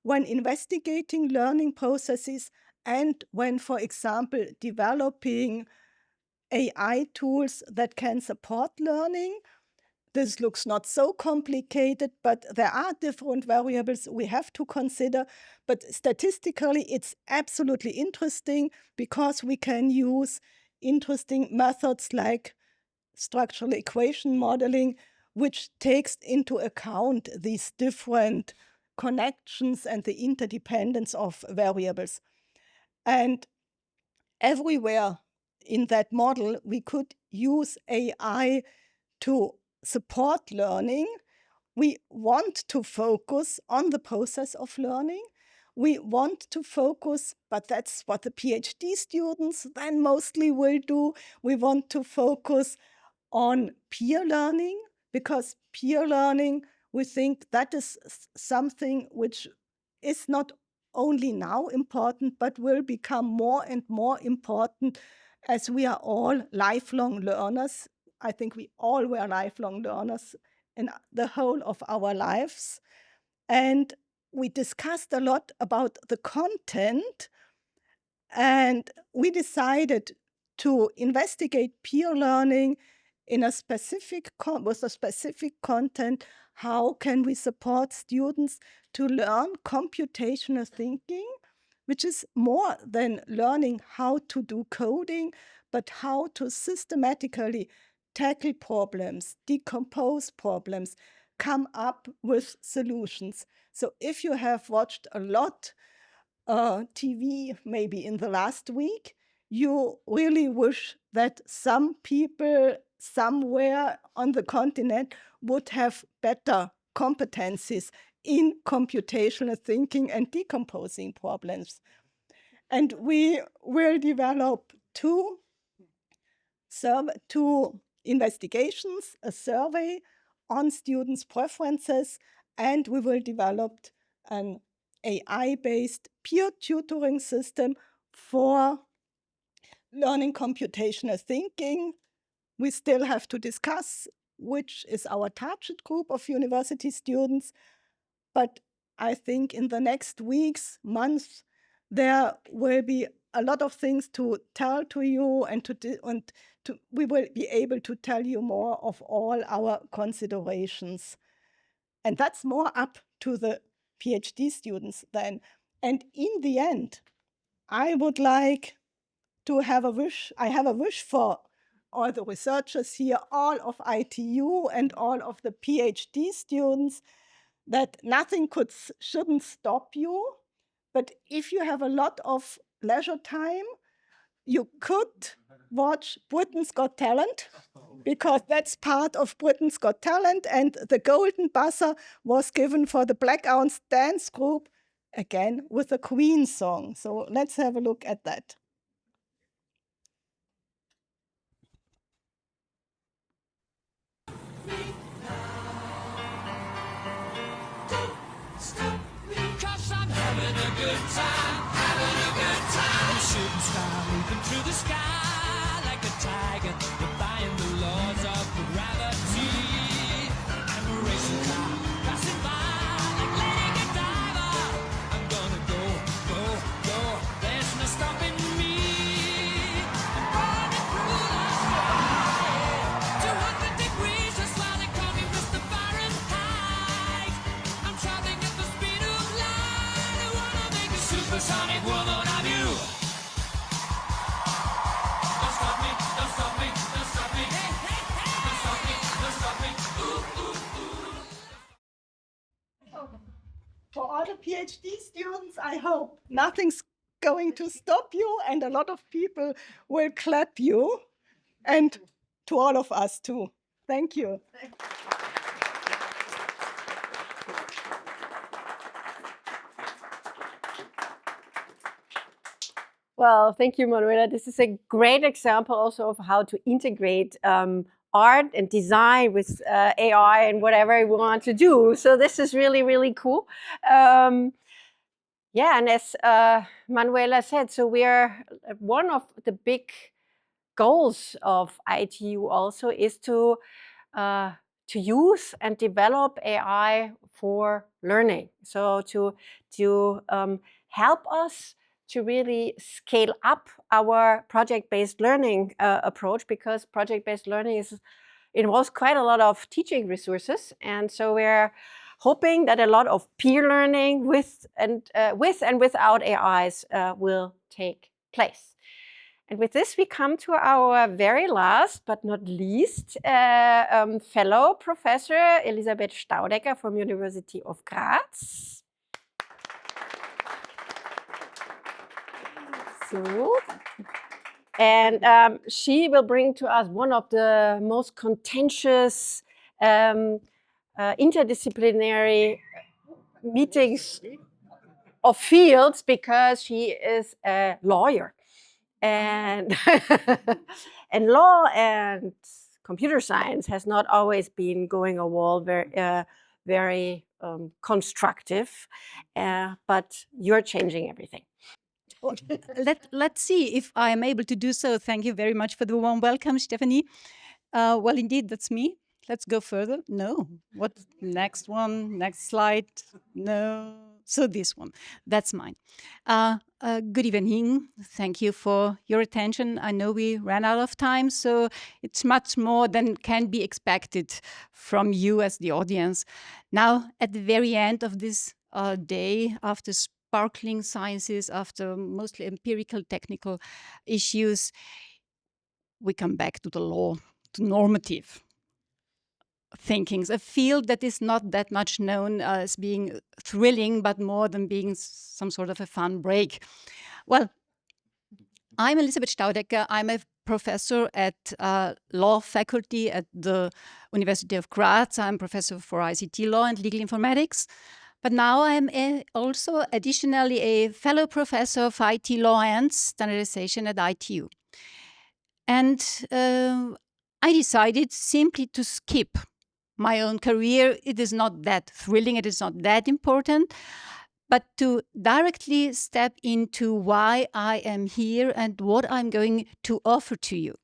when investigating learning processes and when, for example, developing AI tools that can support learning. This looks not so complicated, but there are different variables we have to consider. But statistically, it's absolutely interesting because we can use interesting methods like structural equation modeling, which takes into account these different connections and the interdependence of variables. And everywhere in that model, we could use AI to support learning. We want to focus on the process of learning. We want to focus, but that's what the PhD students then mostly will do. We want to focus on peer learning, because peer learning, we think that is something which is not only now important, but will become more and more important as we are all lifelong learners. I think we all were lifelong learners in the whole of our lives. And we discussed a lot about the content, and we decided to investigate peer learning in a specific with a specific content. How can we support students to learn computational thinking, which is more than learning how to do coding, but how to systematically tackle problems, decompose problems, come up with solutions. So if you have watched a lot TV maybe in the last week, you really wish that some people somewhere on the continent would have better competencies in computational thinking and decomposing problems. And we will develop two investigations, a survey on students' preferences, and we will develop an AI-based peer tutoring system for learning computational thinking. We still have to discuss which is our target group of university students, but I think in the next weeks, months, there will be a lot of things to tell to you, and we will be able to tell you more of all our considerations. And that's more up to the PhD students then. And in the end, I would like to have a wish. I have a wish for all the researchers here, all of ITU and all of the PhD students, that nothing shouldn't stop you. But if you have a lot of leisure time, you could watch Britain's Got Talent, because that's part of Britain's Got Talent. And the golden buzzer was given for the Black Ounce dance group, again with a Queen song. So let's have a look at that. Shooting star leaping through the sky like a tiger, defying the laws of gravity. I'm a racing car passing by like Lady Godiva. I'm gonna go, go, go. There's no stopping me. I'm burning through the sky, 200 degrees. That's why they call me Mr. Fahrenheit. I'm traveling at the speed of light. I wanna make a supersonic woman of you. For all the PhD students, I hope nothing's going to stop you and a lot of people will clap you, and to all of us too. Thank you. Well, thank you, Manuela. This is a great example also of how to integrate art and design with AI and whatever we want to do. So this is really, really cool. Yeah, and as Manuela said, so we are one of the big goals of ITU also is to use and develop AI for learning. So to help us to really scale up our project-based learning approach, because project-based learning involves quite a lot of teaching resources, and so we're hoping that a lot of peer learning with and without AIs will take place. And with this, we come to our very last but not least fellow professor, Elisabeth Staudegger from University of Graz. So, and she will bring to us one of the most contentious interdisciplinary meetings of fields, because she is a lawyer. And, and law and computer science has not always been going a wall very constructive, but you're changing everything. Well, let's see if I am able to do so. Thank you very much for the warm welcome, Stephanie. Well, indeed, that's me. Let's go further. No. What? Next one, next slide. No. So this one, that's mine. Good evening. Thank you for your attention. I know we ran out of time, so it's much more than can be expected from you as the audience. Now, at the very end of this day, after sparkling sciences, after mostly empirical technical issues, we come back to the law, to normative thinkings, a field that is not that much known as being thrilling, but more than being some sort of a fun break. Well, I'm Elisabeth Staudegger. I'm a professor at law faculty at the University of Graz. I'm professor for ICT law and legal informatics. But now I'm also additionally a fellow professor of IT law and standardization at ITU. And I decided simply to skip my own career. It is not that thrilling, it is not that important, but to directly step into why I am here and what I'm going to offer to you.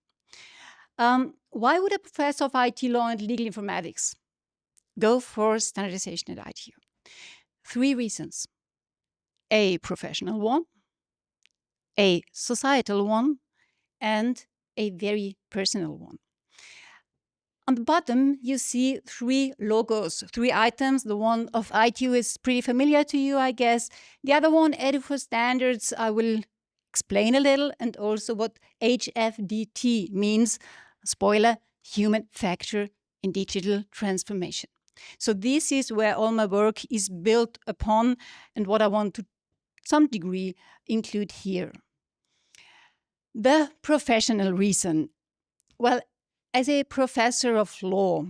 Why would a professor of IT law and legal informatics go for standardization at ITU? 3 reasons. A professional one, a societal one, and a very personal one. On the bottom, you see 3 logos, 3 items. The one of ITU is pretty familiar to you, I guess. The other one, Edu for Standards, I will explain a little, and also what HFDT means, spoiler, human factor in digital transformation. So this is where all my work is built upon, and what I want to some degree include here. The professional reason. Well, as a professor of law,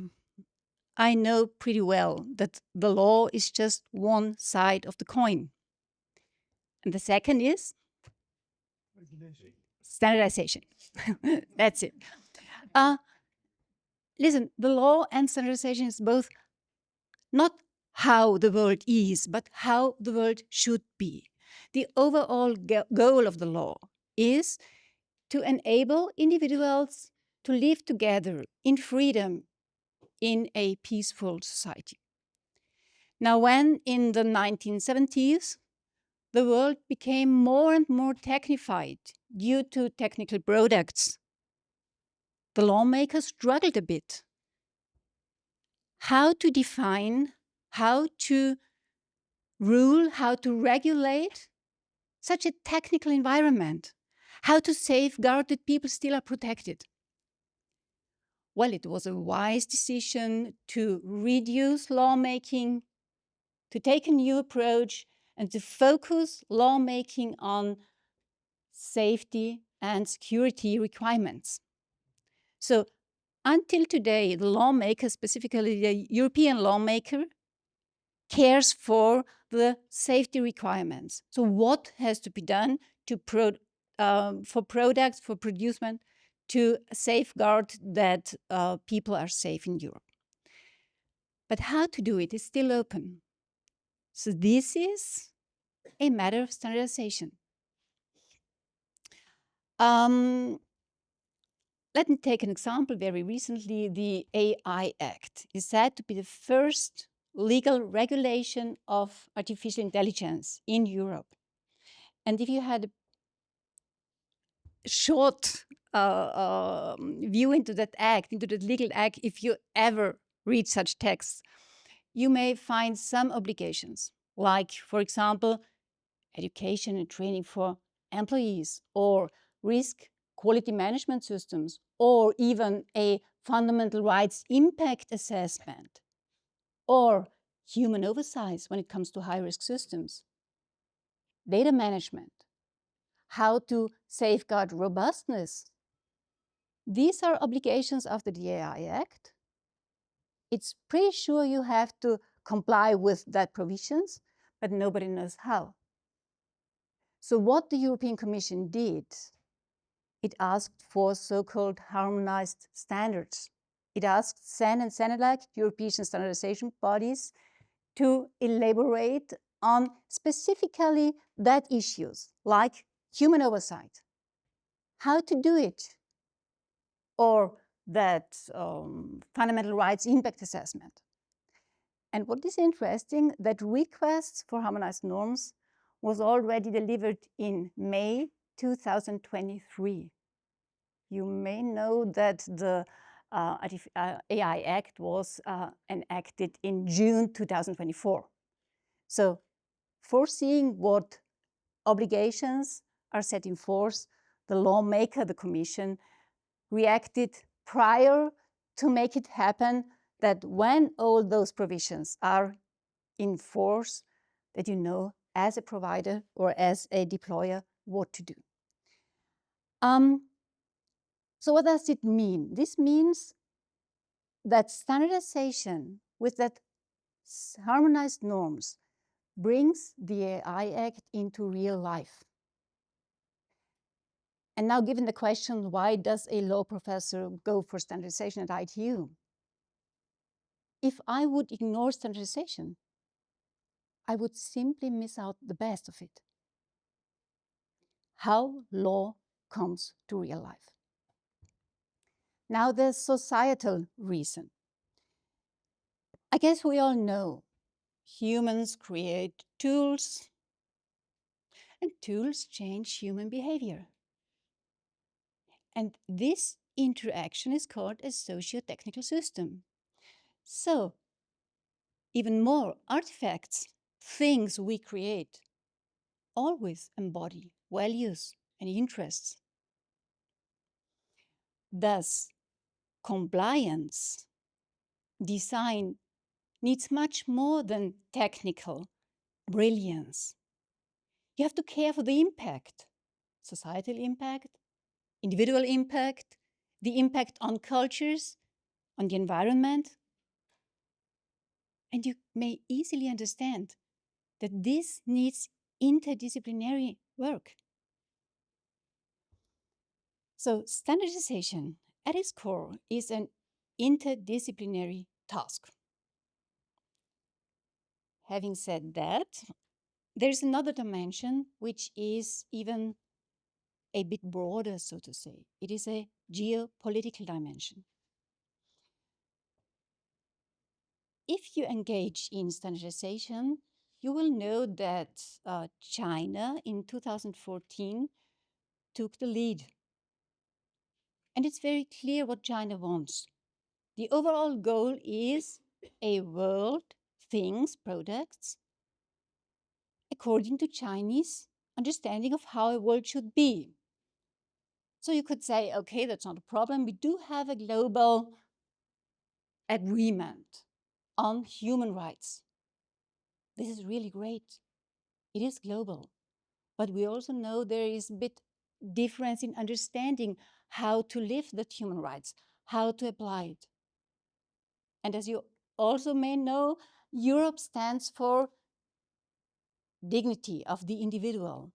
I know pretty well that the law is just one side of the coin. And the second is? Standardization. That's it. Listen, the law and standardization is both not how the world is, but how the world should be. The overall goal of the law is to enable individuals to live together in freedom in a peaceful society. Now, when in the 1970s, the world became more and more technified due to technical products, the lawmakers struggled a bit. How to define, how to rule, how to regulate such a technical environment, how to safeguard that people still are protected. Well, it was a wise decision to reduce lawmaking, to take a new approach and to focus lawmaking on safety and security requirements. So until today, the lawmaker, specifically the European lawmaker, cares for the safety requirements. So what has to be done to for products, for producement, to safeguard that people are safe in Europe. But how to do it is still open. So this is a matter of standardization. Let me take an example. Very recently, the AI Act is said to be the first legal regulation of artificial intelligence in Europe. And if you had a short view into that act, into that legal act, if you ever read such texts, you may find some obligations, like, for example, education and training for employees, or risk quality management systems, or even a fundamental rights impact assessment, or human oversight when it comes to high-risk systems, data management, how to safeguard robustness. These are obligations of the AI Act. It's pretty sure you have to comply with that provisions, but nobody knows how. So what the European Commission did, it asked for so-called harmonized standards. It asked CEN and CENELAC, European standardization bodies, to elaborate on specifically that issues, like human oversight, how to do it, or that fundamental rights impact assessment. And what is interesting, that requests for harmonized norms was already delivered in May 2023. You may know that the AI Act was enacted in June 2024. So foreseeing what obligations are set in force, the lawmaker, the Commission, reacted prior to make it happen, that when all those provisions are in force, that you know as a provider or as a deployer what to do. So what does it mean? This means that standardization with that harmonized norms brings the AI Act into real life. And now, given the question, why does a law professor go for standardization at ITU? If I would ignore standardization, I would simply miss out the best of it. How law comes to real life. Now, the societal reason. I guess we all know humans create tools, and tools change human behavior. And this interaction is called a socio-technical system. So, even more artifacts, things we create, always embody values and interests. Thus, compliance design needs much more than technical brilliance. You have to care for the impact, societal impact, individual impact, the impact on cultures, on the environment. And you may easily understand that this needs interdisciplinary work. So standardization at its core is an interdisciplinary task. Having said that, there's another dimension which is even a bit broader, so to say. It is a geopolitical dimension. If you engage in standardization, you will know that China in 2014 took the lead. And it's very clear what China wants. The overall goal is a world, things, products, according to Chinese understanding of how a world should be. So you could say, okay, that's not a problem. We do have a global agreement on human rights. This is really great. It is global. But we also know there is a bit difference in understanding how to live the human rights, how to apply it. And as you also may know, Europe stands for dignity of the individual,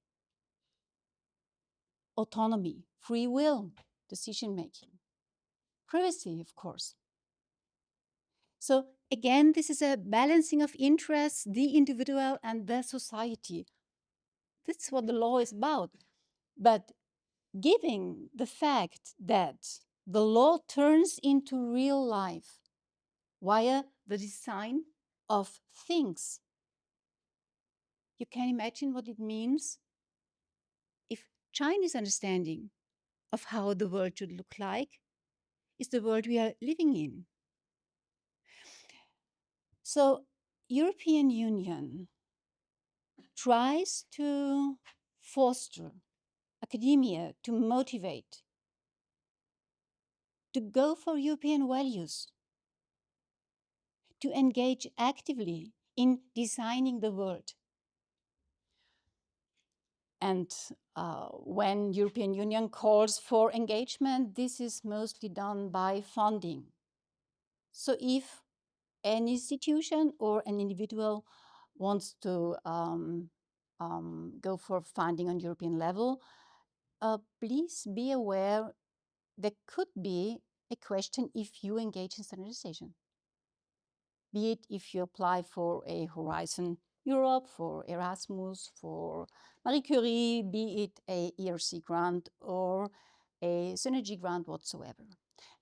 autonomy, free will, decision making, privacy, of course. So again, this is a balancing of interests, the individual and the society. That's what the law is about. But given the fact that the law turns into real life via the design of things, you can imagine what it means if Chinese understanding of how the world should look like is the world we are living in. So European Union tries to foster academia, to motivate, to go for European values, to engage actively in designing the world. And when European Union calls for engagement, this is mostly done by funding. So if an institution or an individual wants to go for funding on European level, please be aware there could be a question if you engage in standardization. Be it if you apply for a Horizon Europe, for Erasmus, for Marie Curie, be it a ERC grant or a synergy grant whatsoever.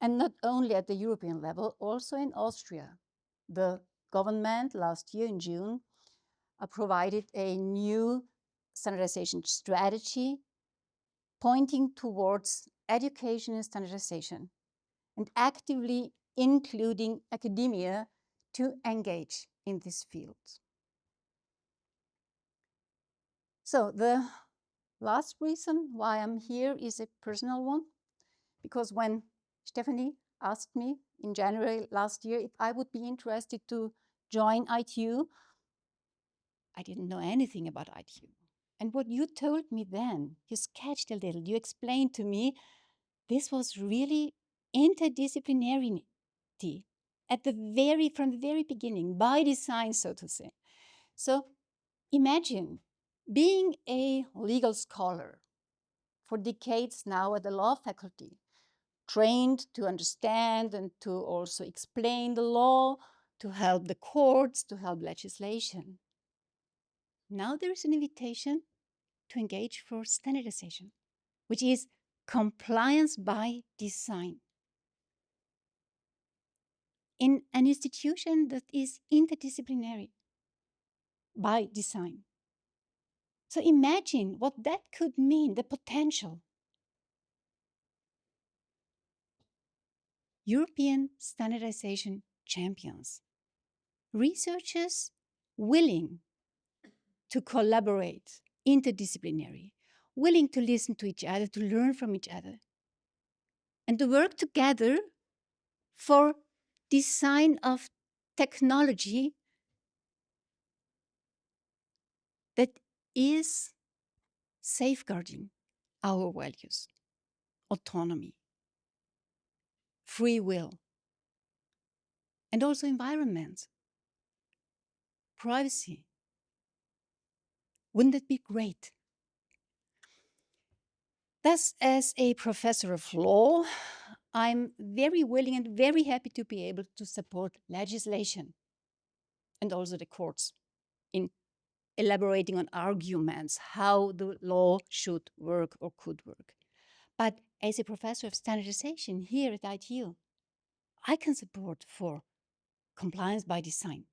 And not only at the European level, also in Austria. The government last year in June provided a new standardization strategy pointing towards education and standardization and actively including academia to engage in this field. So the last reason why I'm here is a personal one, because when Stephanie asked me in January last year if I would be interested to join ITU, I didn't know anything about ITU. And what you told me then, you sketched a little, you explained to me, this was really interdisciplinarity from the very beginning, by design, so to say. So imagine being a legal scholar for decades now at the law faculty, trained to understand and to also explain the law, to help the courts, to help legislation. Now there is an invitation to engage for standardization, which is compliance by design. In an institution that is interdisciplinary by design. So imagine what that could mean, the potential. European standardization champions, researchers willing to collaborate, interdisciplinary, willing to listen to each other, to learn from each other, and to work together for design of technology that is safeguarding our values, autonomy, free will, and also environment, privacy. Wouldn't that be great? Thus, as a professor of law, I'm very willing and very happy to be able to support legislation and also the courts in elaborating on arguments how the law should work or could work. But as a professor of standardization here at ITU, I can support for compliance by design.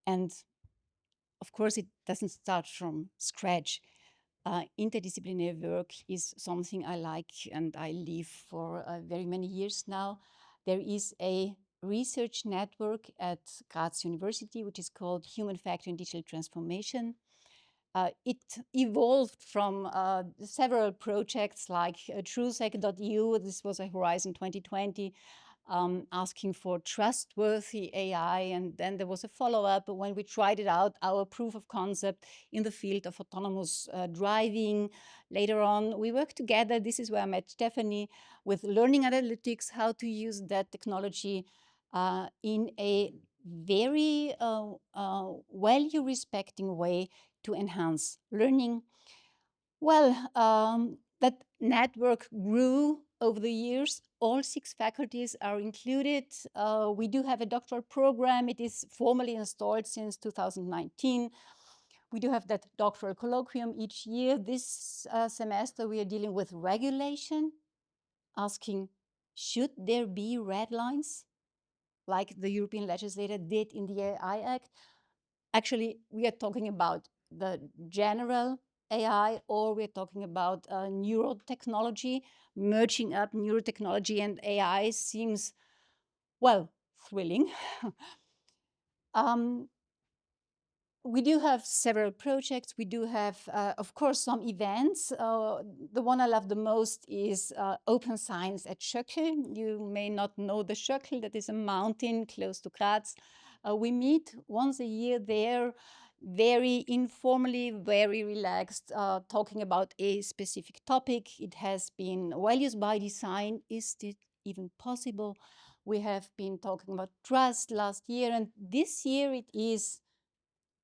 And of course, it doesn't start from scratch. Interdisciplinary work is something I like and I live for very many years now. There is a research network at Graz University, which is called Human Factor in Digital Transformation. It evolved from several projects like TrueSec.eu, this was a Horizon 2020, asking for trustworthy AI. And then there was a follow-up when we tried it out, our proof of concept in the field of autonomous driving. Later on, we worked together. This is where I met Stephanie with learning analytics, how to use that technology in a very value-respecting way to enhance learning. Well, that network grew over the years. All 6 faculties are included. We do have a doctoral program. It is formally installed since 2019. We do have that doctoral colloquium each year. This semester, we are dealing with regulation, asking, should there be red lines, like the European legislator did in the AI Act? Actually, we are talking about the general AI, or we're talking about neurotechnology. Merging up neurotechnology and AI seems, well, thrilling. We do have several projects. We do have, of course, some events. The one I love the most is Open Science at Schöckel. You may not know the Schöckel, that is a mountain close to Graz. We meet once a year there, very informally, very relaxed, talking about a specific topic. It has been values by design. Is it even possible? We have been talking about trust last year, and this year it is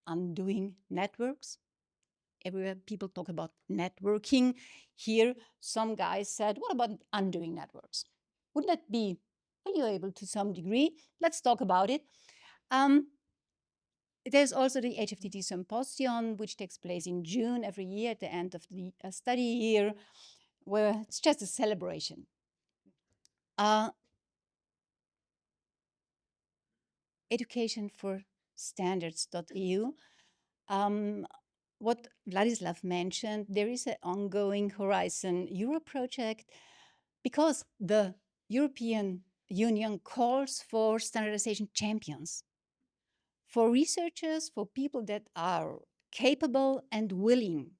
undoing networks. Everywhere people talk about networking. Here, some guys said, what about undoing networks? Wouldn't that be valuable to some degree? Let's talk about it. There's also the HFTT Symposium, which takes place in June every year at the end of the study year, where it's just a celebration. Education for standards.eu. What Vladislav mentioned, there is an ongoing Horizon Europe project because the European Union calls for standardization champions, for researchers, for people that are capable and willing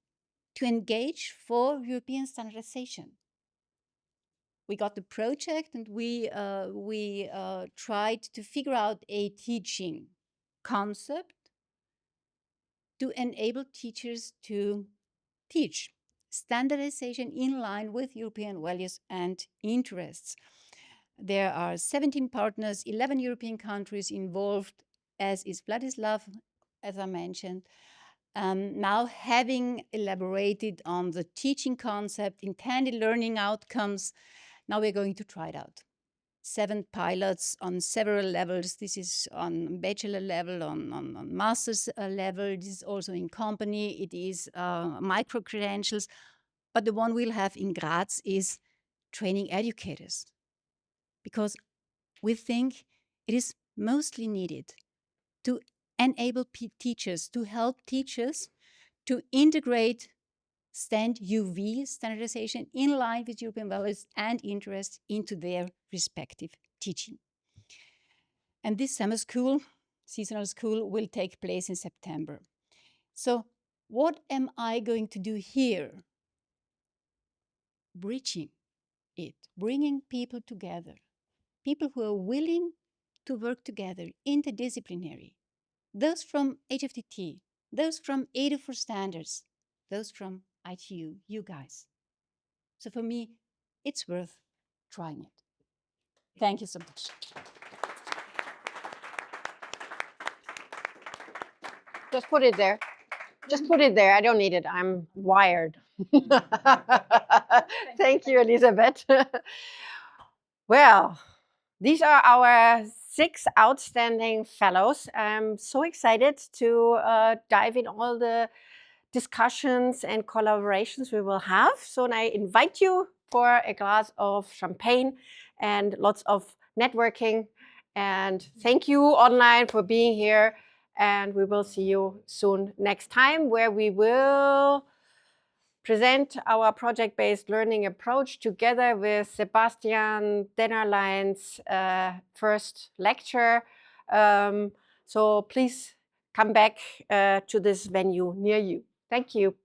to engage for European standardization. We got the project and we tried to figure out a teaching concept to enable teachers to teach standardization in line with European values and interests. There are 17 partners, 11 European countries involved, as is Vladislav, as I mentioned. Now, having elaborated on the teaching concept, intended learning outcomes, now we're going to try it out. 7 pilots on several levels. This is on bachelor level, on master's level. This is also in company. It is micro-credentials. But the one we'll have in Graz is training educators, because we think it is mostly needed to enable teachers, to help teachers to integrate STAND-UV standardization in line with European values and interests into their respective teaching. And this summer school, seasonal school, will take place in September. So what am I going to do here? Bridging it, bringing people together, people who are willing to work together, interdisciplinary, those from HFTT, those from Edu for Standards, those from ITU, you guys. So for me, it's worth trying it. Thank you so much. Just put it there. Just put it there. I don't need it. I'm wired. Thank you, Elisabeth. Well, these are our 6 outstanding fellows. I'm so excited to dive in all the discussions and collaborations we will have. So I invite you for a glass of champagne and lots of networking. And thank you online for being here. And we will see you soon next time, where we will present our project-based learning approach together with Sebastian Dennerlein's first lecture. So please come back to this venue near you. Thank you.